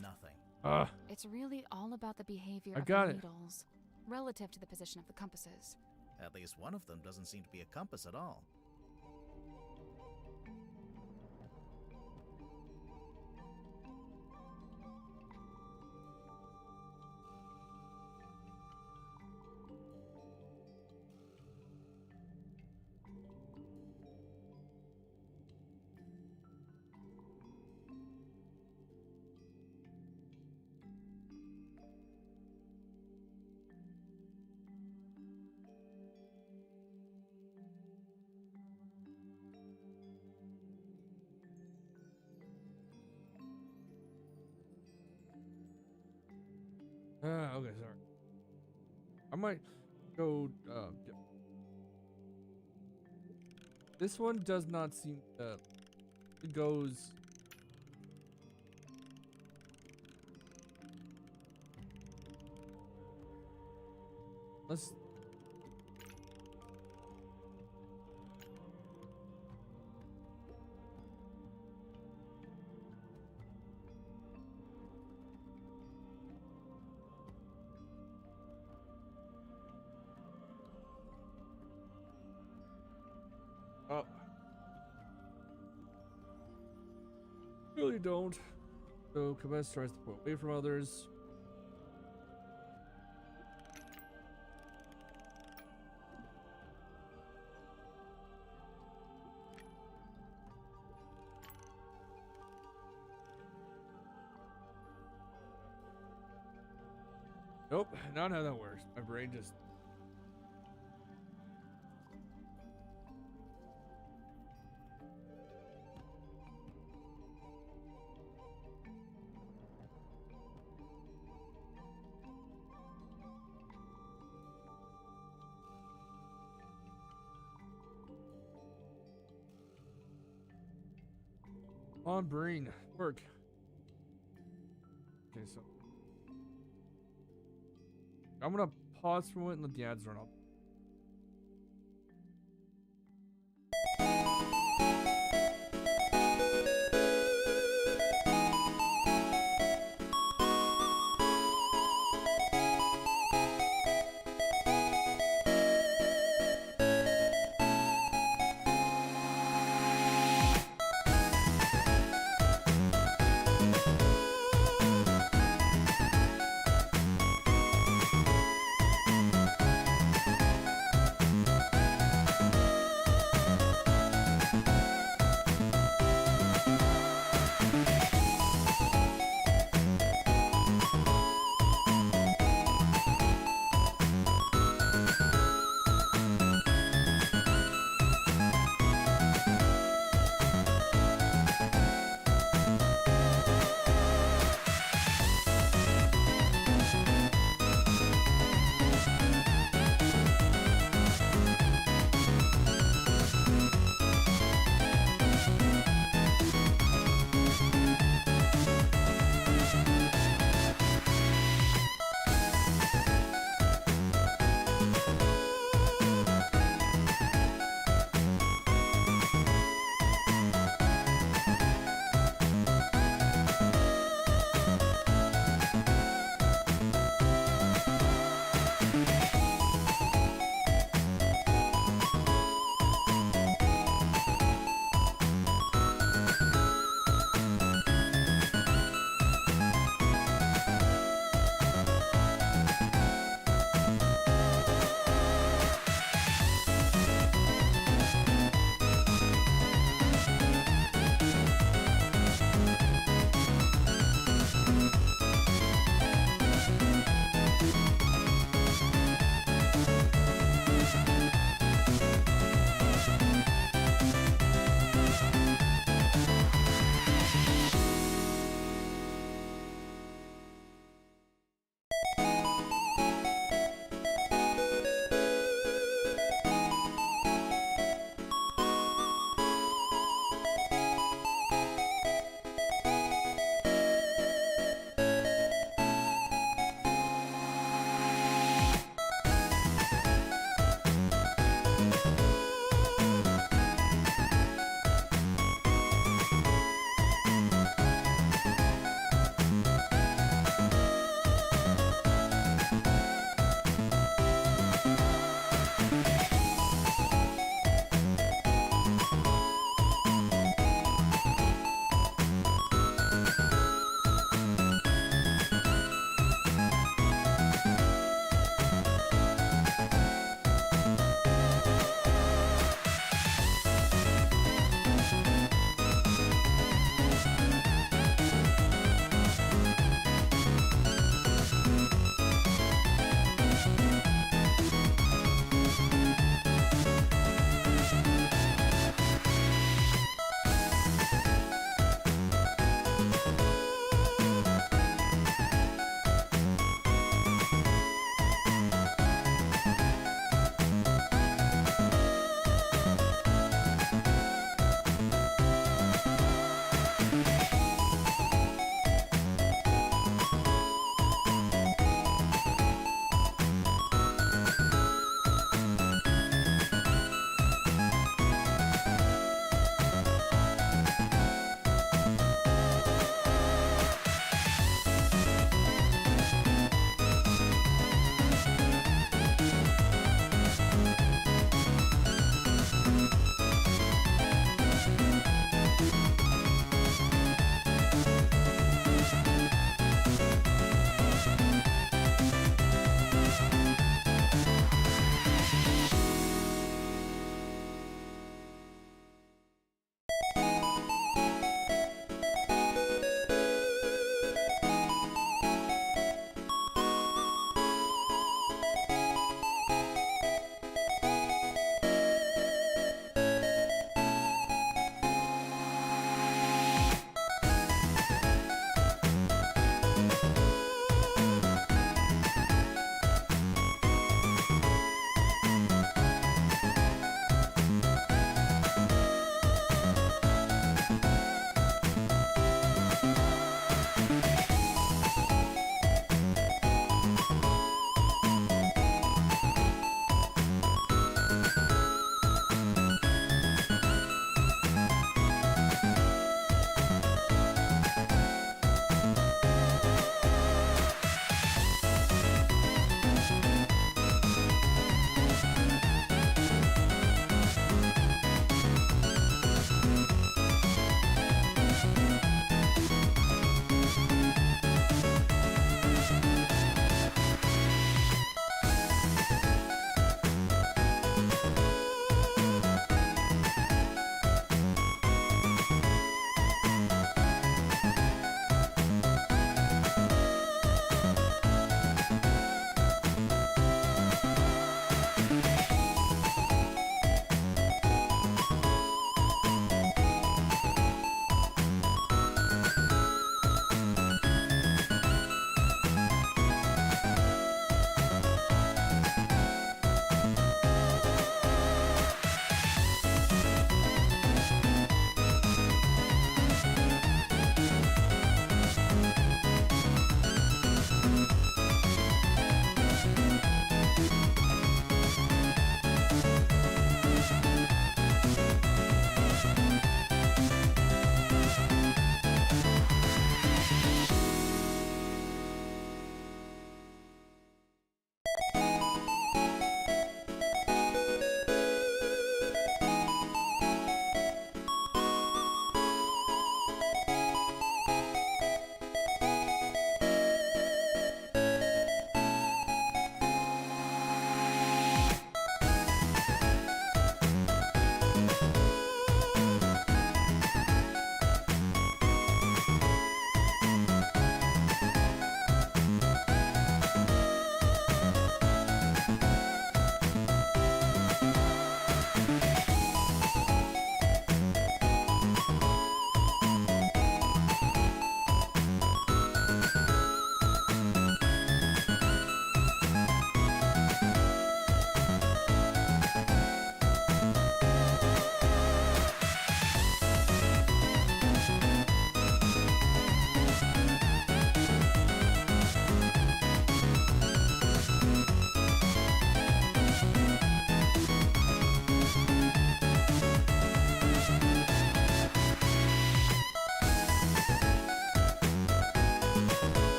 Nothing. It's really all about the behavior I of got the it. needles, relative to the position of the compasses. At least one of them doesn't seem to be a compass at all. Okay, sorry. I might go. This one does not seem. It goes. Let's. Oh. Really don't. So Cabez tries to pull away from others. Nope, not how that works. My brain just. On brain, work. Okay, so I'm gonna pause for a moment and let the ads run up.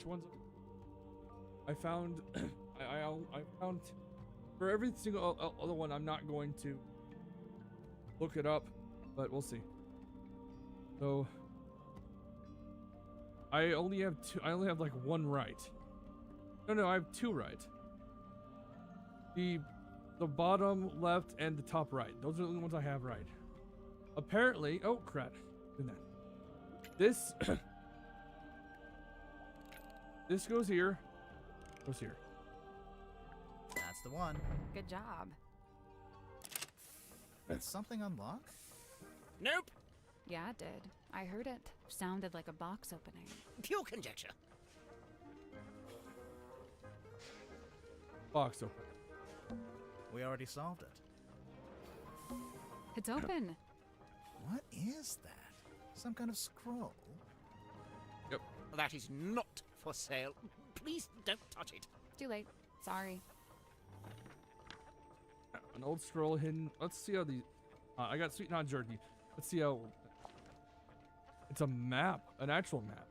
ones I found. I found for every single other one. I'm not going to look it up, but we'll see. So I only have two. I only have like one right. No, I have two right. The bottom left and the top right. Those are the only ones I have right. Apparently, oh crap! This this goes here. Goes here. That's the one. Good job. Did something unlock? Nope. Yeah, it did. I heard it. Sounded like a box opening. Pure conjecture. Box open. We already solved it. It's open. What is that? Some kind of scroll? Yep. That is not for sale. Please don't touch it. Too late. Sorry. An old scroll hidden. Let's see how the. I got sweet non jerky. Let's see how. It's a map, an actual map.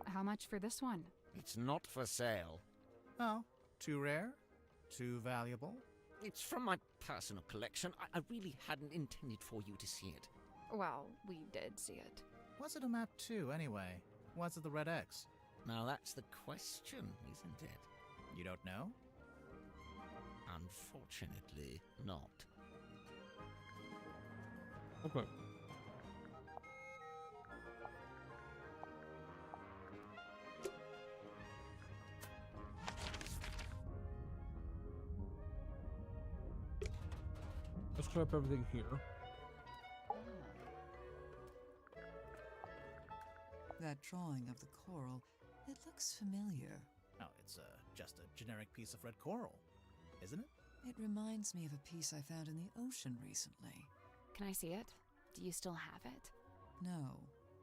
How much for this one? It's not for sale. Oh, too rare? Too valuable? It's from my personal collection. I really hadn't intended for you to see it. Well, we did see it. What's it a map to, anyway? What's it the red X? Now that's the question, isn't it? You don't know? Unfortunately, not. Okay. Let's try up everything here. That drawing of the coral, it looks familiar. Oh, it's just a generic piece of red coral, isn't it? It reminds me of a piece I found in the ocean recently. Can I see it? Do you still have it? No.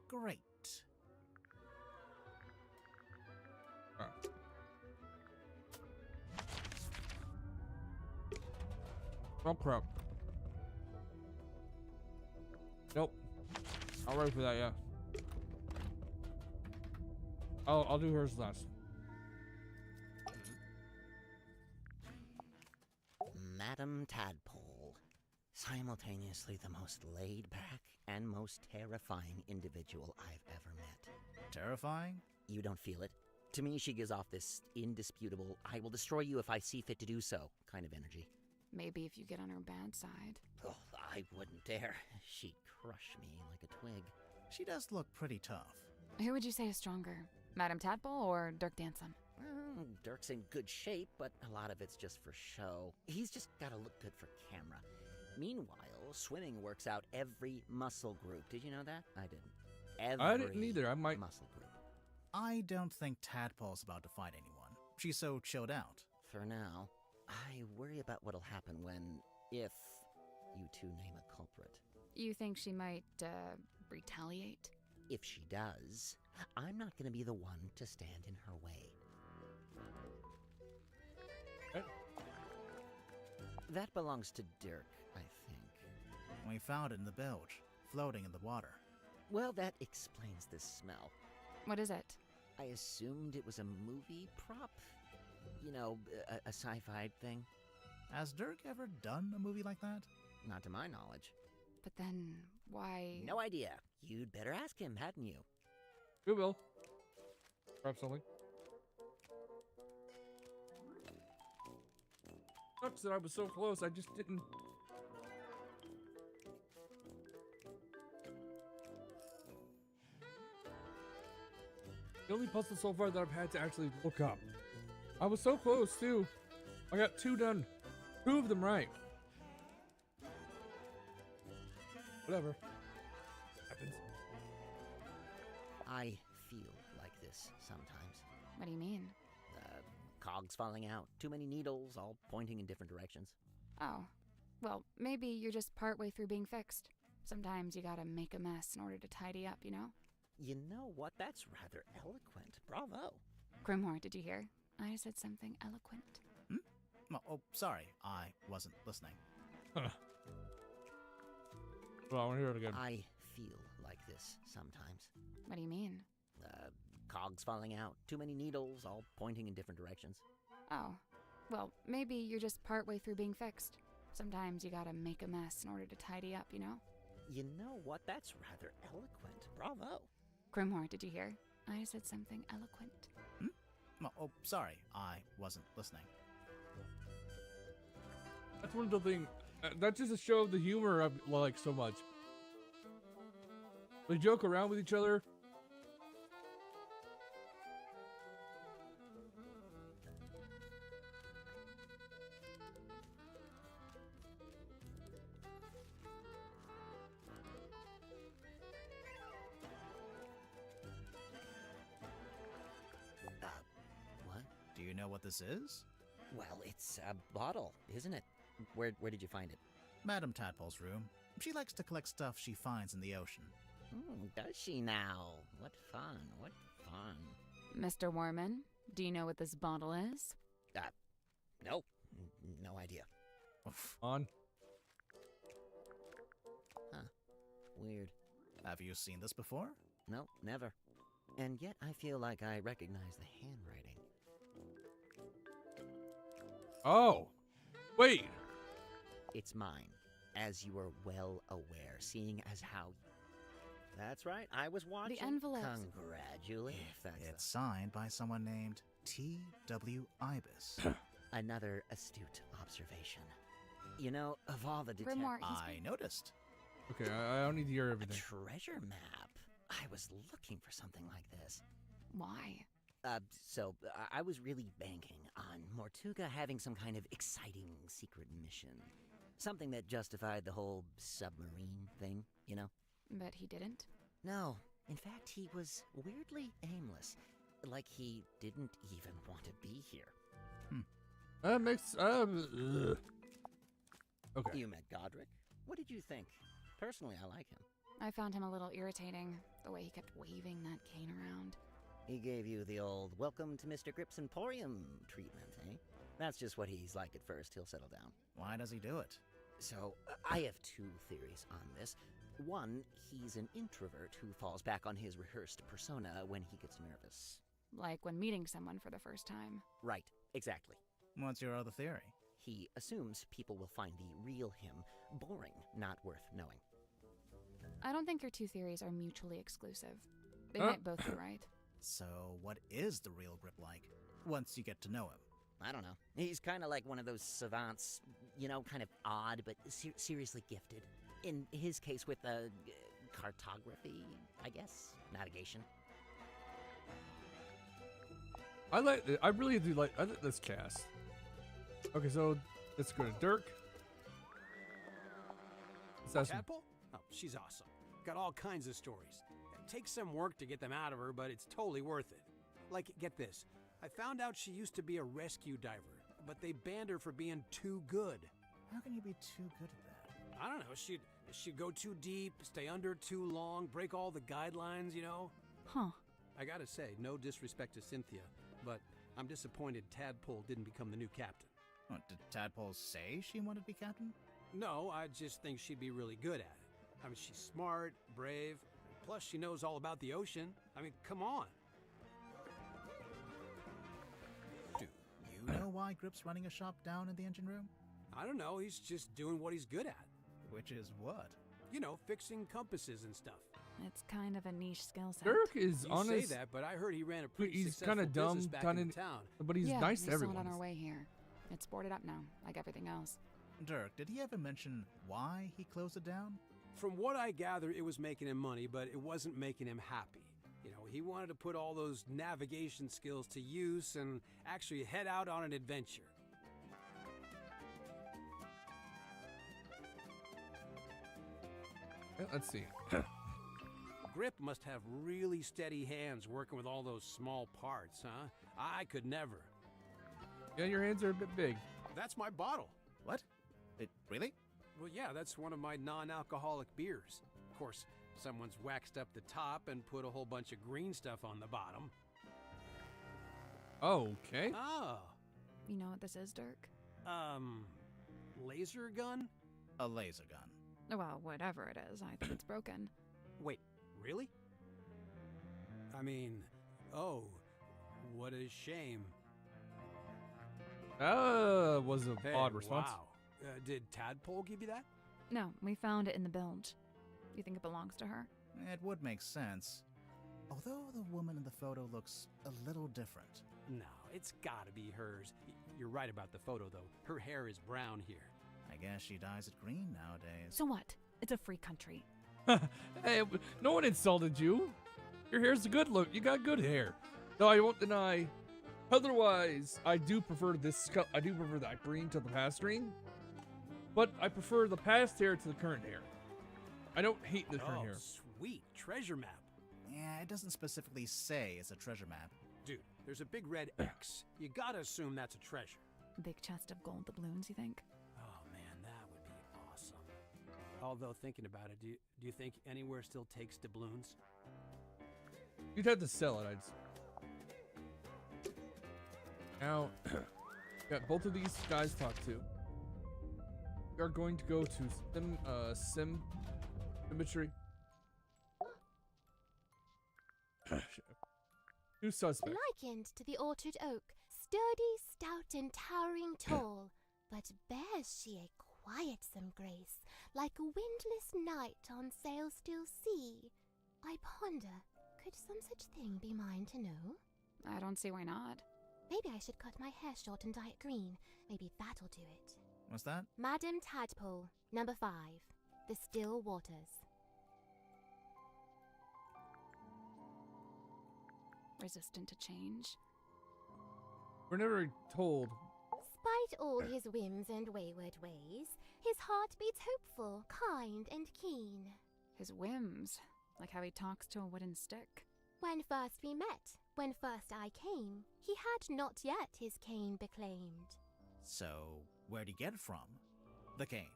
Great. Alright. Oh crap. Nope. Not ready for that yet. I'll do hers last. Madam Tadpole. Simultaneously the most laid back and most terrifying individual I've ever met. Terrifying? You don't feel it? To me, she gives off this indisputable, I will destroy you if I see fit to do so kind of energy. Maybe if you get on her bad side. Oh, I wouldn't dare. She'd crush me like a twig. She does look pretty tough. Who would you say is stronger? Madame Tadpole or Dirk Dansom? Well, Dirk's in good shape, but a lot of it's just for show. He's just gotta look good for camera. Meanwhile, swimming works out every muscle group. Did you know that? I didn't. I didn't either. I might. Muscle group. I don't think Tadpole's about to fight anyone. She's so chilled out. For now, I worry about what'll happen when, if, you two name a culprit. You think she might, retaliate? If she does, I'm not gonna be the one to stand in her way. Okay. That belongs to Dirk, I think. We found it in the bilge, floating in the water. Well, that explains the smell. What is it? I assumed it was a movie prop. You know, a sci-fi thing. Has Dirk ever done a movie like that? Not to my knowledge. But then, why... No idea. You'd better ask him, hadn't you? We will. Grab something. Sucks that I was so close. I just didn't. The only puzzle so far that I've had to actually look up. I was so close too. I got 2 done. 2 of them right. Whatever. Happens. I feel like this sometimes. What do you mean? Cogs falling out. Too many needles, all pointing in different directions. Oh. Well, maybe you're just partway through being fixed. Sometimes you gotta make a mess in order to tidy up, you know? You know what? That's rather eloquent. Bravo. Grimhor, did you hear? I said something eloquent. Oh, sorry, I wasn't listening. Well, I want to hear it again. I feel like this sometimes. What do you mean? Cogs falling out, too many needles, all pointing in different directions. Oh, well, maybe you're just partway through being fixed. Sometimes you gotta make a mess in order to tidy up, you know? You know what? That's rather eloquent. Bravo. Grimhor, did you hear? I said something eloquent. Oh, sorry, I wasn't listening. That's one of the things. That's just a show of the humor I like so much. They joke around with each other. What? Do you know what this is? Well, it's a bottle, isn't it? Where did you find it? Madam Tadpole's room. She likes to collect stuff she finds in the ocean. Does she now? What fun, what fun. Mr. Warman, do you know what this bottle is? Nope, no idea. On. Weird. Have you seen this before? No, never. And yet I feel like I recognize the handwriting. Oh. Wait. It's mine, as you are well aware, seeing as how... That's right, I was watching. The envelopes. Congratulations. It's signed by someone named T.W. Ibis. Another astute observation. You know, of all the detectives... Grimoire, I noticed. Okay, I don't need to hear A everything. treasure map. I was looking for something like this. Why? So I was really banking on Mortuga having some kind of exciting secret mission. Something that justified the whole submarine thing, you know? But he didn't? No. In fact, he was weirdly aimless. Like he didn't even want to be here. That makes okay. You met Godric? What did you think? Personally, I like him. I found him a little irritating, the way he kept waving that cane around. He gave you the old welcome to Mr. Grip's Emporium treatment, eh? That's just what he's like at first. He'll settle down. Why does he do it? So, I have two theories on this. One, he's an introvert who falls back on his rehearsed persona when he gets nervous. Like when meeting someone for the first time. Right, exactly. What's your other theory? He assumes people will find the real him boring, not worth knowing. I don't think your two theories are mutually exclusive. They might both be right. So, what is the real Grip like, once you get to know him? I don't know. He's kind of like one of those savants, you know, kind of odd, but seriously gifted. In his case with cartography, I guess, navigation. I really do like this cast. Okay, so let's go to Dirk. Tadpole? Oh, she's awesome. Got all kinds of stories. It takes some work to get them out of her, but it's totally worth it. Like, get this. I found out she used to be a rescue diver, but they banned her for being too good. How can you be too good at that? I don't know, she'd go too deep, stay under too long, break all the guidelines, you know? Huh. I gotta say, no disrespect to Cynthia, but I'm disappointed Tadpole didn't become the new captain. What, did Tadpole say she wanted to be captain? No, I just think she'd be really good at it. I mean, she's smart, brave, plus she knows all about the ocean. I mean, come on. Do you know why Grip's running a shop down in the engine room? I don't know, he's just doing what he's good at. Which is what? You know, fixing compasses and stuff. It's kind of a niche skill set. Dirk is You honest. say that, but I heard he ran a pretty He's successful kind of dumb, business back done in in, town. but he's yeah, nice we to saw everyone. it on our way here. It's boarded up now, like everything else. Dirk, did he ever mention why he closed it down? From what I gather, it was making him money, but it wasn't making him happy. You know, he wanted to put all those navigation skills to use and actually head out on an adventure. Let's see. Grip must have really steady hands working with all those small parts, huh? I could never. Yeah, your hands are a bit big. That's my bottle. What? It really? Well, yeah, that's one of my non-alcoholic beers. Of course, someone's waxed up the top and put a whole bunch of green stuff on the bottom. Okay. Oh, You know what this is, Dirk? Laser gun? A laser gun. Well, whatever it is, I think it's broken. Wait, really? I mean, oh, what a shame. Was an Hey, odd response. wow. Did Tadpole give you that? No, we found it in the bilge. You think it belongs to her? It would make sense. Although the woman in the photo looks a little different. No, it's gotta be hers. You're right about the photo, though. Her hair is brown here. I guess she dyes it green nowadays. So what? It's a free country. Hey, no one insulted you. Your hair's a good look. You got good hair. Though I won't deny. Otherwise, I do prefer I do prefer that green to the past green. But I prefer the past hair to the current hair. I don't hate the current Oh, hair. sweet. Treasure map. Yeah, it doesn't specifically say it's a treasure map. Dude, there's a big red X. You gotta assume that's a treasure. Big chest of gold doubloons, you think? Oh man, that would be awesome. Although thinking about it, do you think anywhere still takes doubloons? You'd have to sell it. Now, got both of these guys to talk to. We are going to go to symmetry. Two suspects. Likened to the orchard oak, sturdy, stout, and towering tall, but bears she a quietsome grace, like a windless night on sail still sea. I ponder, could some such thing be mine to know? I don't see why not. Maybe I should cut my hair short and dye it green. Maybe that'll do it. What's that? Madam Tadpole, number 5, The Still Waters. Resistant to change. We're never told. Spite all his whims and wayward ways, his heart beats hopeful, kind, and keen. His whims. Like how he talks to a wooden stick. When first we met, when first I came, he had not yet his cane beclaimed. So, where'd he get it from? The cane.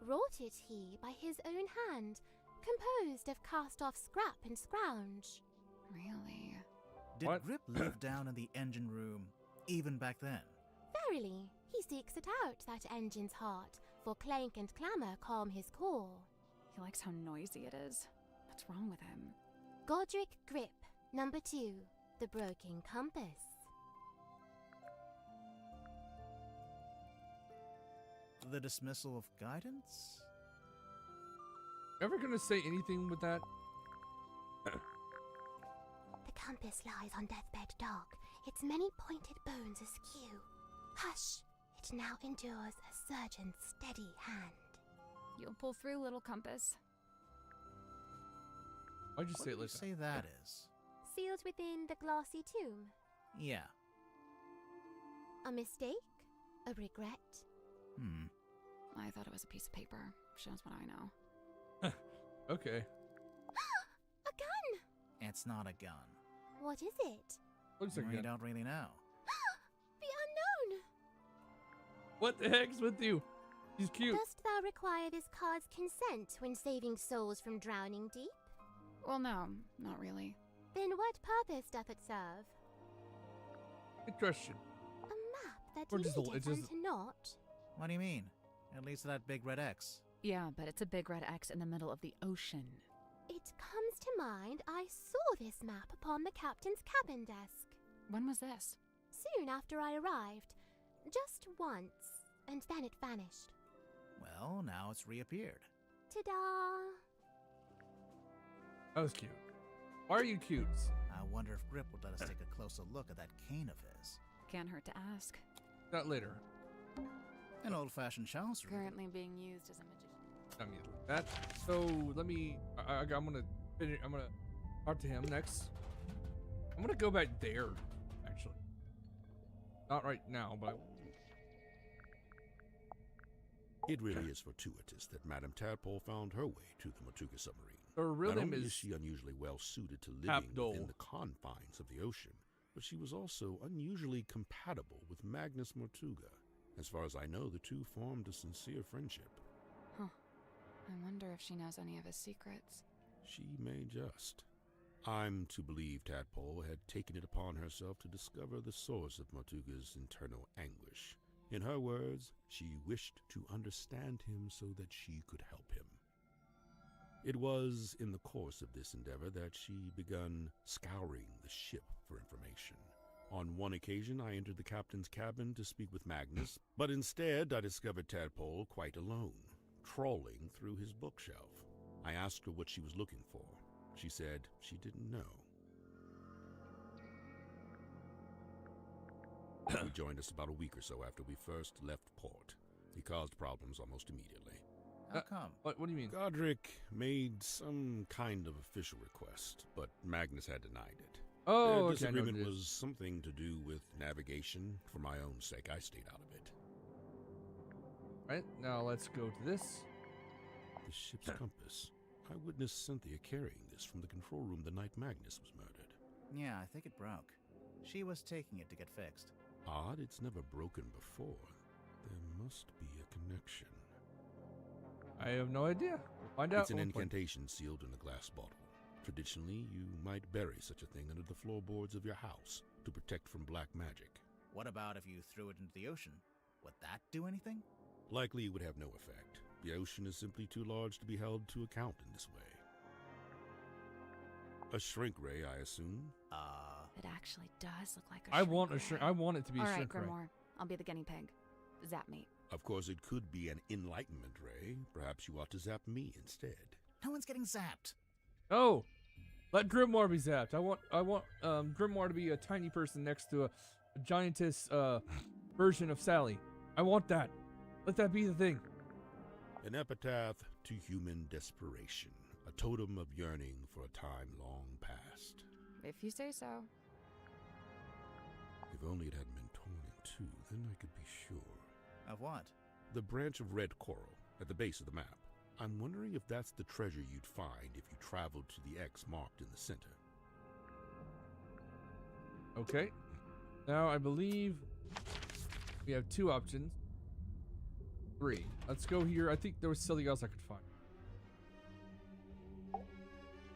Wrought it he by his own hand, composed of cast-off scrap and scrounge. Really? Did What? Grip live down in the engine room, even back then? Verily, he seeks it out, that engine's heart, for clank and clamour calm his core. He likes how noisy it is. What's wrong with him? Godric Grip, number 2, The Broken Compass. The dismissal of guidance? Ever gonna say anything with that? The compass lies on deathbed dark, its many pointed bones askew. Hush, it now endures a surgeon's steady hand. You'll pull through, little compass. Why'd you What say do it you like that? say that is? Sealed within the glassy tomb. Yeah. A mistake? A regret? I thought it was a piece of paper. Shows what I know. Okay. A gun! It's not a gun. What is it? Looks like We a gun. don't really know. The unknown! What the heck's with you? He's cute. Dost thou require this card's consent when saving souls from drowning deep? Well, no, not really. Then what purpose doth it serve? Good question. A map that Or just a- leadeth it's just- unto naught? What do you mean? It leads to that big red X. Yeah, but it's a big red X in the middle of the ocean. It comes to mind I saw this map upon the captain's cabin desk. When was this? Soon after I arrived. Just once, and then it vanished. Well, now it's reappeared. Ta-da! That was cute. Why are you cute? I wonder if Grip would let us take a closer look at that cane of his. Can't hurt to ask. That later. An old-fashioned chancery. Currently being used as a magician. I mean that. So let me. I'm gonna. I'm gonna talk to him next. I'm gonna go back there. Actually, not right now, but. It really is fortuitous that Madame Tadpole found her way to the Matuga submarine. Her real Not name only is is she unusually well suited to living Abdul. within the confines of the ocean, but she was also unusually compatible with Magnus Mortuga. As far as I know, the two formed a sincere friendship. Huh. I wonder if she knows any of his secrets. She may just. I'm to believe Tadpole had taken it upon herself to discover the source of Mortuga's internal anguish, In her words, she wished to understand him so that she could help him. It was in the course of this endeavor that she began scouring the ship for information. On one occasion, I entered the captain's cabin to speak with Magnus, but instead I discovered Tadpole quite alone, trawling through his bookshelf. I asked her what she was looking for. She said she didn't know. He joined us about a week or so after we first left port. He caused problems almost immediately. How come? What do you mean? Godric made some kind of official request, but Magnus had denied it. Oh, Their okay, I know disagreement what it is. was something to do with navigation. For my own sake, I stayed out of it. Right, now let's go to this. The ship's compass. I witnessed Cynthia carrying this from the control room the night Magnus was murdered. Yeah, I think it broke. She was taking it to get fixed. Odd, it's never broken before. There must be a connection. I have no idea. We'll find out. It's an at one point. incantation sealed in a glass bottle. Traditionally, you might bury such a thing under the floorboards of your house to protect from black magic. What about if you threw it into the ocean? Would that do anything? Likely it would have no effect. The ocean is simply too large to be held to account in this way. A shrink ray, I assume? It actually does look like a I shrink want a ray. shrink. I want it to be All a right, shrink ray. Grimoire. I'll be the guinea pig. Zap me. Of course, it could be an enlightenment ray. Perhaps you ought to zap me instead. No one's getting zapped. Oh, let Grimoire be zapped. I want Grimoire to be a tiny person next to a giantess version of Sally. I want that. Let that be the thing. An epitaph to human desperation. A totem of yearning for a time long past. If you say so. If only it hadn't been torn in two, then I could be sure. Of what? The branch of red coral at the base of the map. I'm wondering if that's the treasure you'd find if you traveled to the X marked in the center. Okay. Now I believe we have two options. Three. Let's go here. I think there was something else I could find.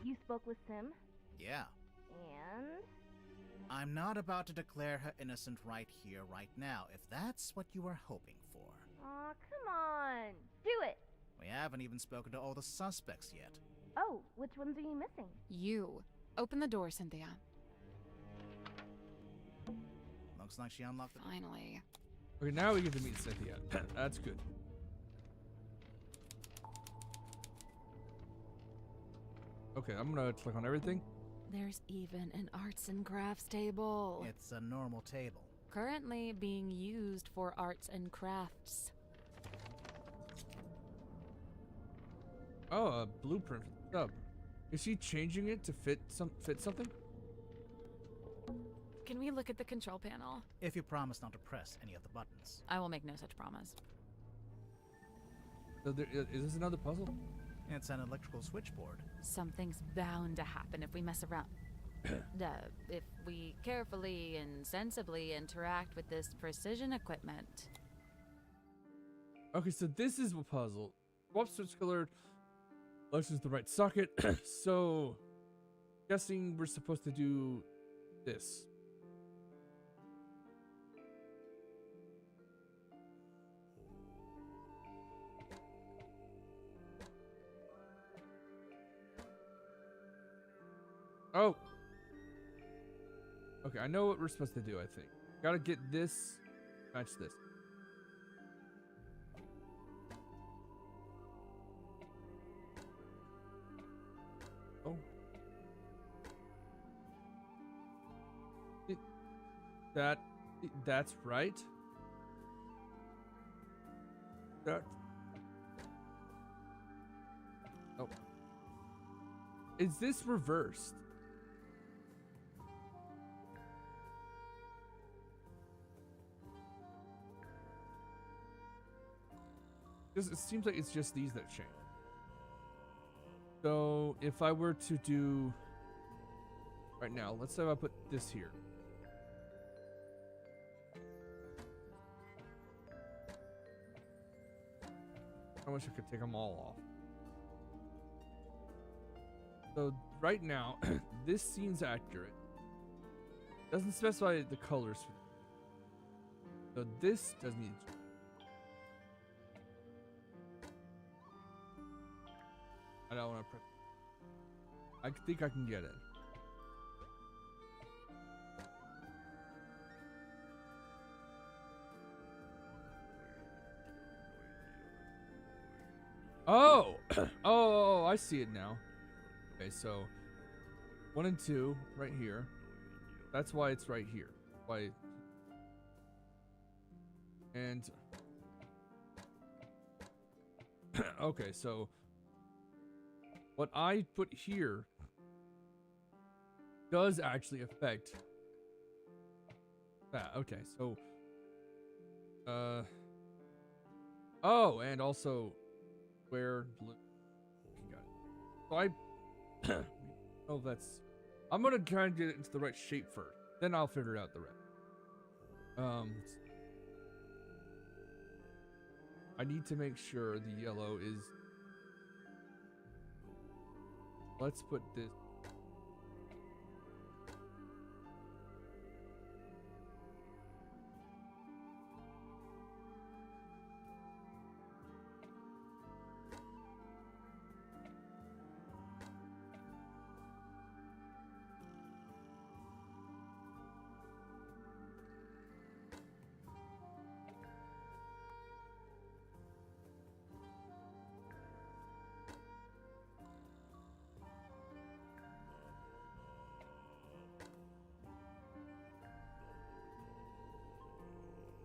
You spoke with Sim? Yeah. And? I'm not about to declare her innocent right here, right now, if that's what you were hoping for. Aw, come on! Do it! We haven't even spoken to all the suspects yet. Oh, which ones are you missing? You. Open the door, Cynthia. Looks like she unlocked the... Finally. Okay, now we get to meet Cynthia. That's good. Okay, I'm gonna click on everything. There's even an arts and crafts table. It's a normal table. Currently being used for arts and crafts. Oh, a blueprint for the sub. Is she changing it to fit something? Can we look at the control panel? If you promise not to press any of the buttons. I will make no such promise. So is this another puzzle? It's an electrical switchboard. Something's bound to happen if we mess around. If we carefully and sensibly interact with this precision equipment. Okay, so this is a puzzle. Swap switch color. Selections the right socket. So, guessing we're supposed to do this. Oh. Okay, I know what we're supposed to do, I think. Gotta get this, match this. Oh. That's right. That. Oh. Is this reversed? Because it seems like it's just these that change. So if I were to do right now, let's say I put this here. I wish I could take them all off. So right now, this seems accurate. Doesn't specify the colors. So this does need. I don't want to press. I think I can get it. Oh! Oh, I see it now. Okay, so 1 and 2 right here. That's why it's right here. Why? And okay, so what I put here does actually affect that. Okay, so oh, and also where blue. Got it. So I oh, that's. I'm gonna try and get it into the right shape first. Then I'll figure out the rest. I need to make sure the yellow is. Let's put this.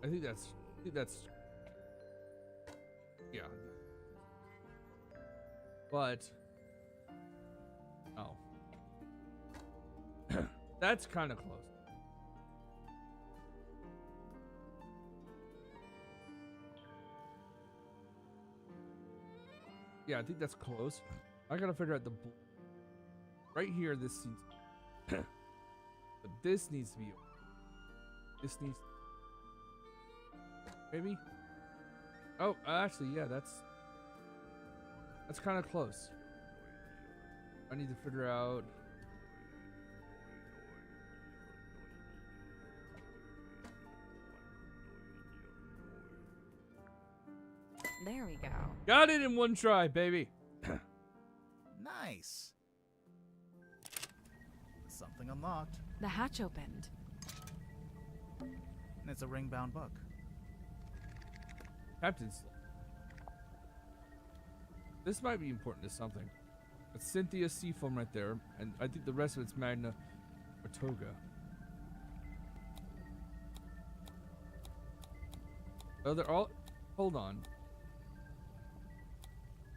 I think that's yeah. But oh. That's kind of close. Yeah, I think that's close. I gotta figure out the right here. This seems, but this needs to be. This needs. Maybe. Oh, actually, yeah, that's kind of close. I need to figure out. There we go. Got it in one try, baby. Nice. Something unlocked. The hatch opened. And it's a ring-bound book. Captain's. This might be important to something. It's Cynthia Seafoam right there, and I think the rest of it's Magna or Toga. Oh, they're all. Hold on.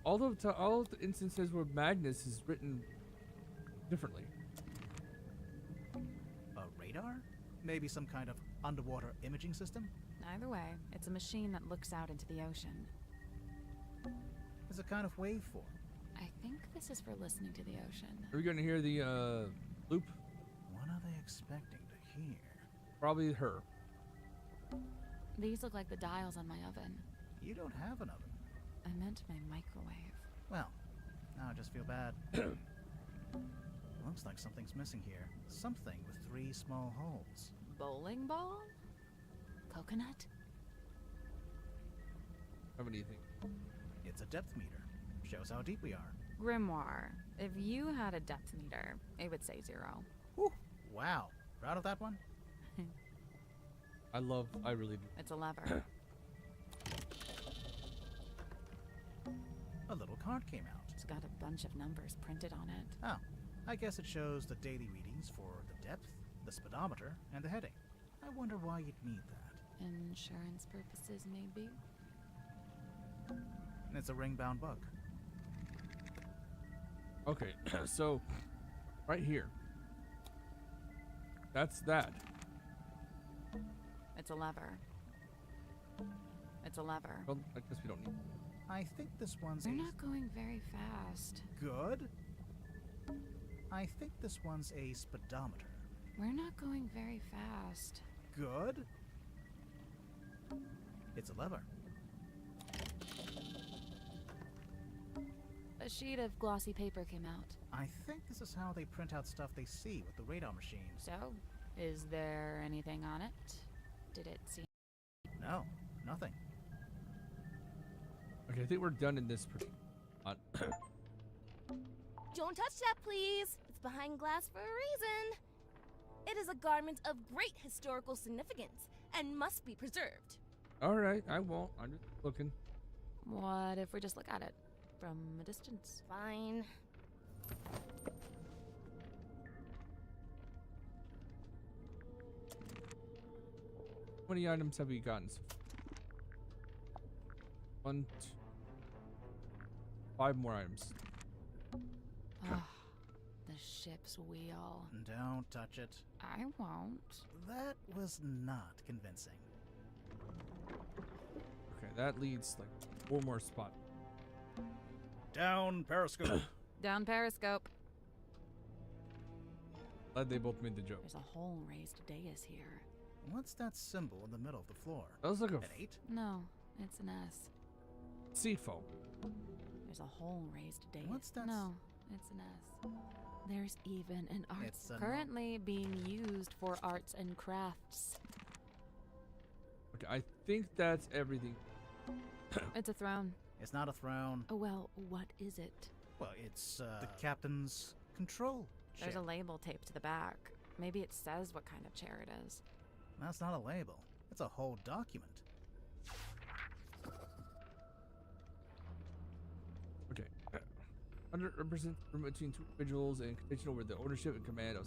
All of the instances where Magnus is written differently. A radar? Maybe some kind of underwater imaging system? Either way, it's a machine that looks out into the ocean. It's a kind of waveform. I think this is for listening to the ocean. Are we gonna hear the loop? What are they expecting to hear? Probably her. These look like the dials on my oven. You don't have an oven. I meant my microwave. Well, now I just feel bad. Looks like something's missing here. Something with 3 small holes. Bowling ball? Coconut? How many do you think? It's a depth meter. Shows how deep we are. Grimoire. If you had a depth meter, it would say 0. Whew. Wow. Proud of that one? I really do. It's a lever. A little card came out. It's got a bunch of numbers printed on it. Oh, I guess it shows the daily readings for the depth, the speedometer, and the heading. I wonder why you'd need that. Insurance purposes, maybe? And it's a ring-bound book. Okay, so right here. That's that. It's a lever. It's a lever. Well, I guess we don't need. I think this one's We're not going very fast. good. I think this one's a speedometer. We're not going very fast. Good. It's a lever. A sheet of glossy paper came out. I think this is how they print out stuff they see with the radar machine. So, is there anything on it? Did it seem No, nothing. Okay, I think we're done in this pretty. Don't touch that, please. It's behind glass for a reason. It is a garment of great historical significance and must be preserved. All right, I won't. I'm just looking. What if we just look at it from a distance? Fine. How many items have we gotten? So far? 1, 2, 5 more items. Ah, the ship's wheel. Don't touch it. I won't. That was not convincing. Okay, that leads like 4 more spots. Down periscope. Down periscope. Glad they both made the joke. There's a whole raised dais here. What's that symbol in the middle of the floor? That was like a An 8? No, it's an S. sea foam. There's a whole raised dais. What's that? No, it's an S. There's even an art It's a currently being used for arts and crafts. Okay, I think that's everything. It's a throne. It's not a throne. Oh well, what is it? Well, it's the captain's control There's chair. a label taped to the back. Maybe it says what kind of chair it is. That's not a label. It's a whole document. Okay. 100% from between 2 individuals and contention over the ownership and command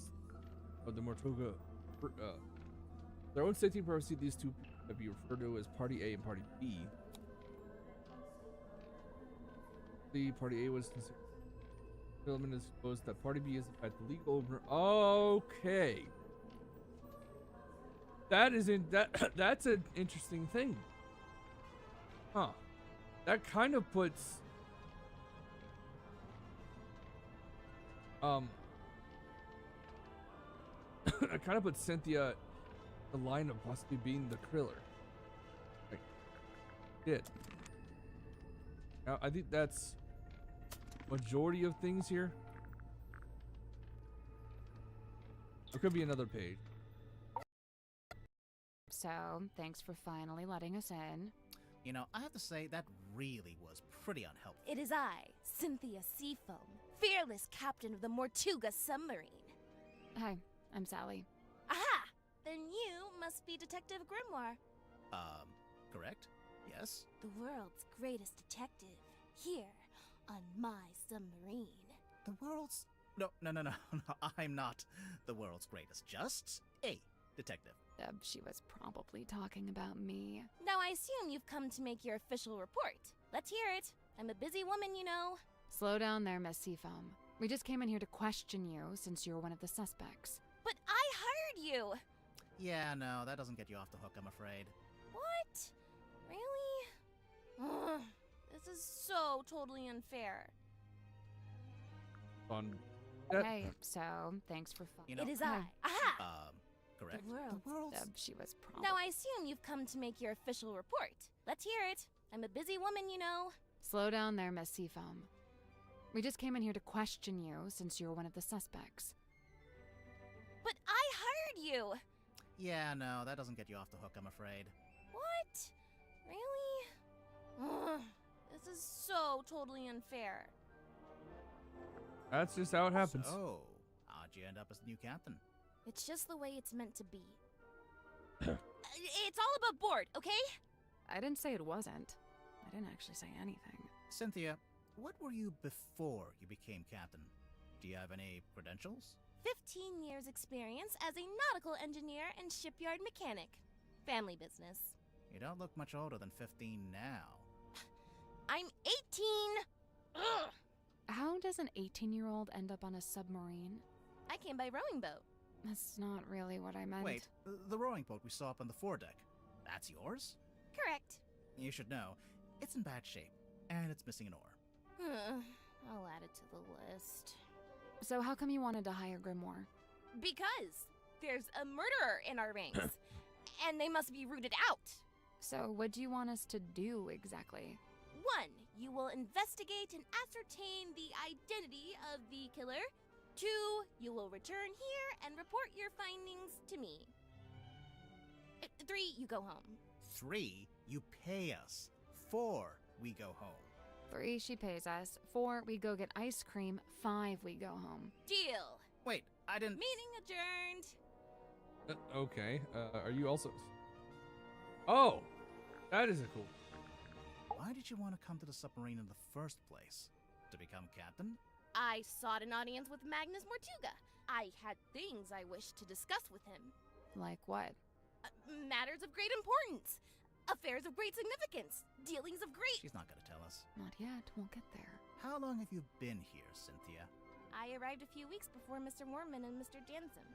of the Mortoga. Their own safety purposes, these two could be referred to as Party A and Party B. The Party A was considered. Development is supposed that Party B is in fact the legal owner. Okay. That is in that. That's an interesting thing. Huh. That kind of puts. It kind of puts Cynthia the line of possibly being the Kriller. Like, shit. Now, I think that's majority of things here. There could be another page. So, thanks for finally letting us in. You know, I have to say that really was pretty unhelpful. It is I, Cynthia Seafoam, fearless captain of the Mortuga submarine. Hi, I'm Sally. Aha! Then you must be Detective Grimoire, Correct? Yes? the world's greatest detective, here on my submarine. The world's... No, I'm not the world's greatest. Just a detective. She was probably talking about me. Now I assume you've come to make your official report. Let's hear it. I'm a busy woman, you know. Slow down there, Miss Seafoam. We just came in here to question you since you're one of the suspects. But I hired you! Yeah, no, that doesn't get you off the hook, I'm afraid. What? Really? Ugh, this is so totally unfair. On. Okay, so thanks for You know, It is Hi. I. Aha! Correct? The world's... She was probably... Now I assume you've come to make your official report. Let's hear it. I'm a busy woman, you know. Slow down there, Miss Seafoam. We just came in here to question you since you're one of the suspects. But I hired you! Yeah, no, that doesn't get you off the hook, I'm afraid. What? Really? Ugh, this is so totally unfair. That's just how it happens. So, how'd you end up as the new captain? It's just the way it's meant to be. It's all above board, okay? I didn't say it wasn't. I didn't actually say anything. Cynthia, what were you before you became captain? Do you have any credentials? 15 years experience as a nautical engineer and shipyard mechanic. Family business. You don't look much older than 15 now. I'm 18! Ugh! How does an 18-year-old end up on a submarine? I came by rowing boat. That's not really what I meant. Wait, the rowing boat we saw up on the foredeck, that's yours? Correct. You should know, it's in bad shape, and it's missing an oar. I'll add it to the list. So how come you wanted to hire Grimoire? Because there's a murderer in our ranks, and they must be rooted out. So what do you want us to do exactly? 1. You will investigate and ascertain the identity of the killer. 2. You will return here and report your findings to me. 3, you go home. 3, you pay us. 4, we go home. 3, she pays us. 4, we go get ice cream. 5, we go home. Deal. Wait, I didn't... Meeting adjourned. Okay. Are you also... Oh! That is a cool... Why did you want to come to the submarine in the first place? To become captain? I sought an audience with Magnus Mortuga. I had things I wished to discuss with him. Like what? Matters of great importance. Affairs of great significance. Dealings of great... She's not going to tell us. Not yet. We'll get there. How long have you been here, Cynthia? I arrived a few weeks before Mr. Mormon and Mr. Jansen.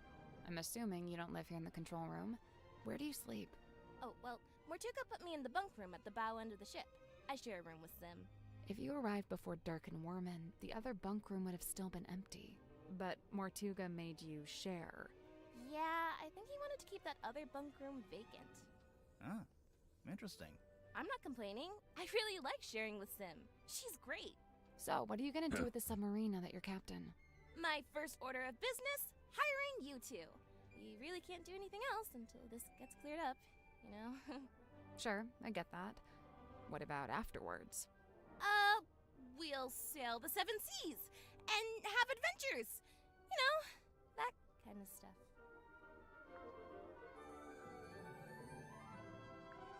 I'm assuming you don't live here in the control room. Where do you sleep? Oh, well, Mortuga put me in the bunk room at the bow end of the ship. I share a room with Sim. If you arrived before Dirk and Worman, the other bunk room would have still been empty. But Mortuga made you share. Yeah, I think he wanted to keep that other bunk room vacant. Ah, interesting. I'm not complaining. I really like sharing with Sim. She's great. So, what are you gonna do with the submarine now that you're captain? My first order of business, hiring you two. We really can't do anything else until this gets cleared up, you know? Sure, I get that. What about afterwards? We'll sail the 7 seas and have adventures. You know, that kind of stuff.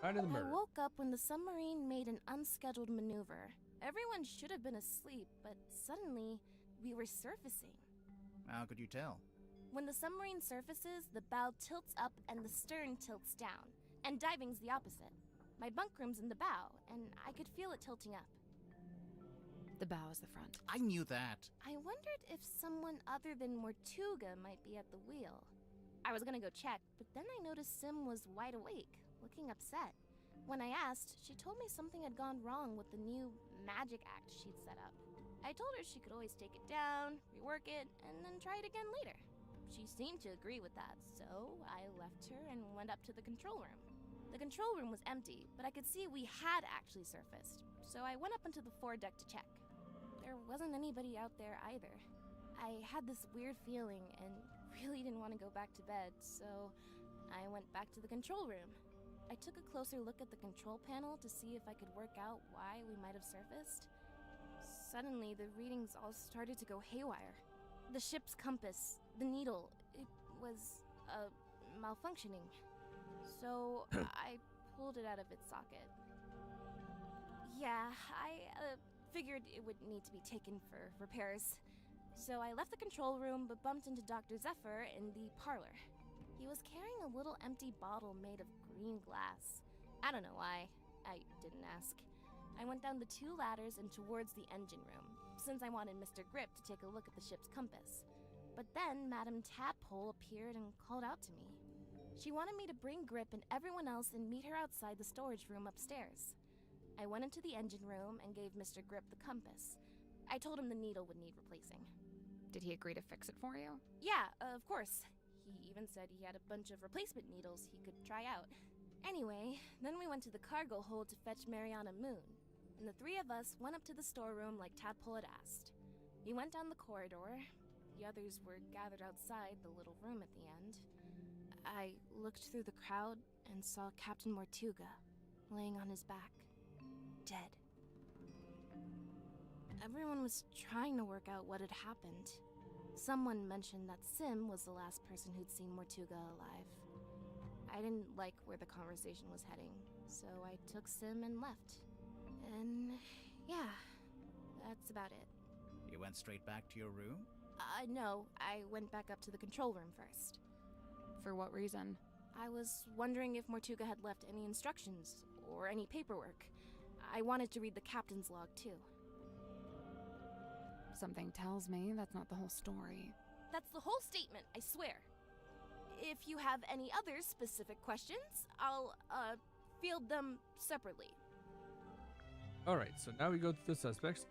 Out of the I murder. woke up when the submarine made an unscheduled maneuver. Everyone should have been asleep, but suddenly we were surfacing. How could you tell? When the submarine surfaces, the bow tilts up and the stern tilts down, and diving's the opposite. My bunk room's in the bow, and I could feel it tilting up. The bow is the front. I knew that. I wondered if someone other than Mortuga might be at the wheel. I was gonna go check, but then I noticed Sim was wide awake, looking upset. When I asked, she told me something had gone wrong with the new magic act she'd set up. I told her she could always take it down, rework it, and then try it again later. She seemed to agree with that, so I left her and went up to the control room. The control room was empty, but I could see we had actually surfaced, so I went up onto the foredeck to check. There wasn't anybody out there either. I had this weird feeling and really didn't want to go back to bed, so I went back to the control room. I took a closer look at the control panel to see if I could work out why we might have surfaced. Suddenly, the readings all started to go haywire. The ship's compass, the needle, it was, malfunctioning. So I pulled it out of its socket. Yeah, I figured it would need to be taken for repairs. So I left the control room but bumped into Dr. Zephyr in the parlor. He was carrying a little empty bottle made of green glass. I don't know why. I didn't ask. I went down the 2 ladders and towards the engine room, since I wanted Mr. Grip to take a look at the ship's compass. But then Madame Tadpole appeared and called out to me. She wanted me to bring Grip and everyone else and meet her outside the storage room upstairs. I went into the engine room and gave Mr. Grip the compass. I told him the needle would need replacing. Did he agree to fix it for you? Yeah, of course. He even said he had a bunch of replacement needles he could try out. Anyway, then we went to the cargo hold to fetch Mariana Moon, and the 3 of us went up to the storeroom like Tadpole had asked. We went down the corridor. The others were gathered outside the little room at the end. I looked through the crowd and saw Captain Mortuga laying on his back, dead. Everyone was trying to work out what had happened. Someone mentioned that Sim was the last person who'd seen Mortuga alive. I didn't like where the conversation was heading, so I took Sim and left. And yeah, that's about it. You went straight back to your room? No, I went back up to the control room first. For what reason? I was wondering if Mortuga had left any instructions or any paperwork. I wanted to read the captain's log too. Something tells me that's not the whole story. That's the whole statement, I swear. If you have any other specific questions, I'll, field them separately. Alright, so now we go to the suspects.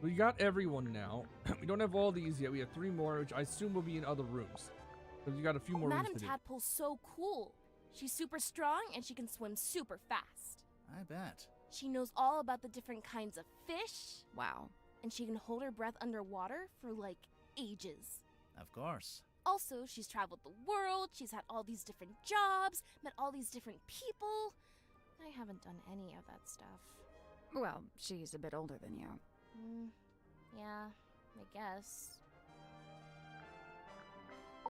We got everyone now. We don't have all these yet. We have 3 more, which I assume will be in other rooms. Because we got a few more Madame rooms to do. Tadpole's so cool. She's super strong and she can swim super fast. I bet. She knows all about the different kinds of fish. Wow. And she can hold her breath underwater for, like, ages. Of course. Also, she's traveled the world, she's had all these different jobs, met all these different people. I haven't done any of that stuff. Well, she's a bit older than you. Yeah, I guess.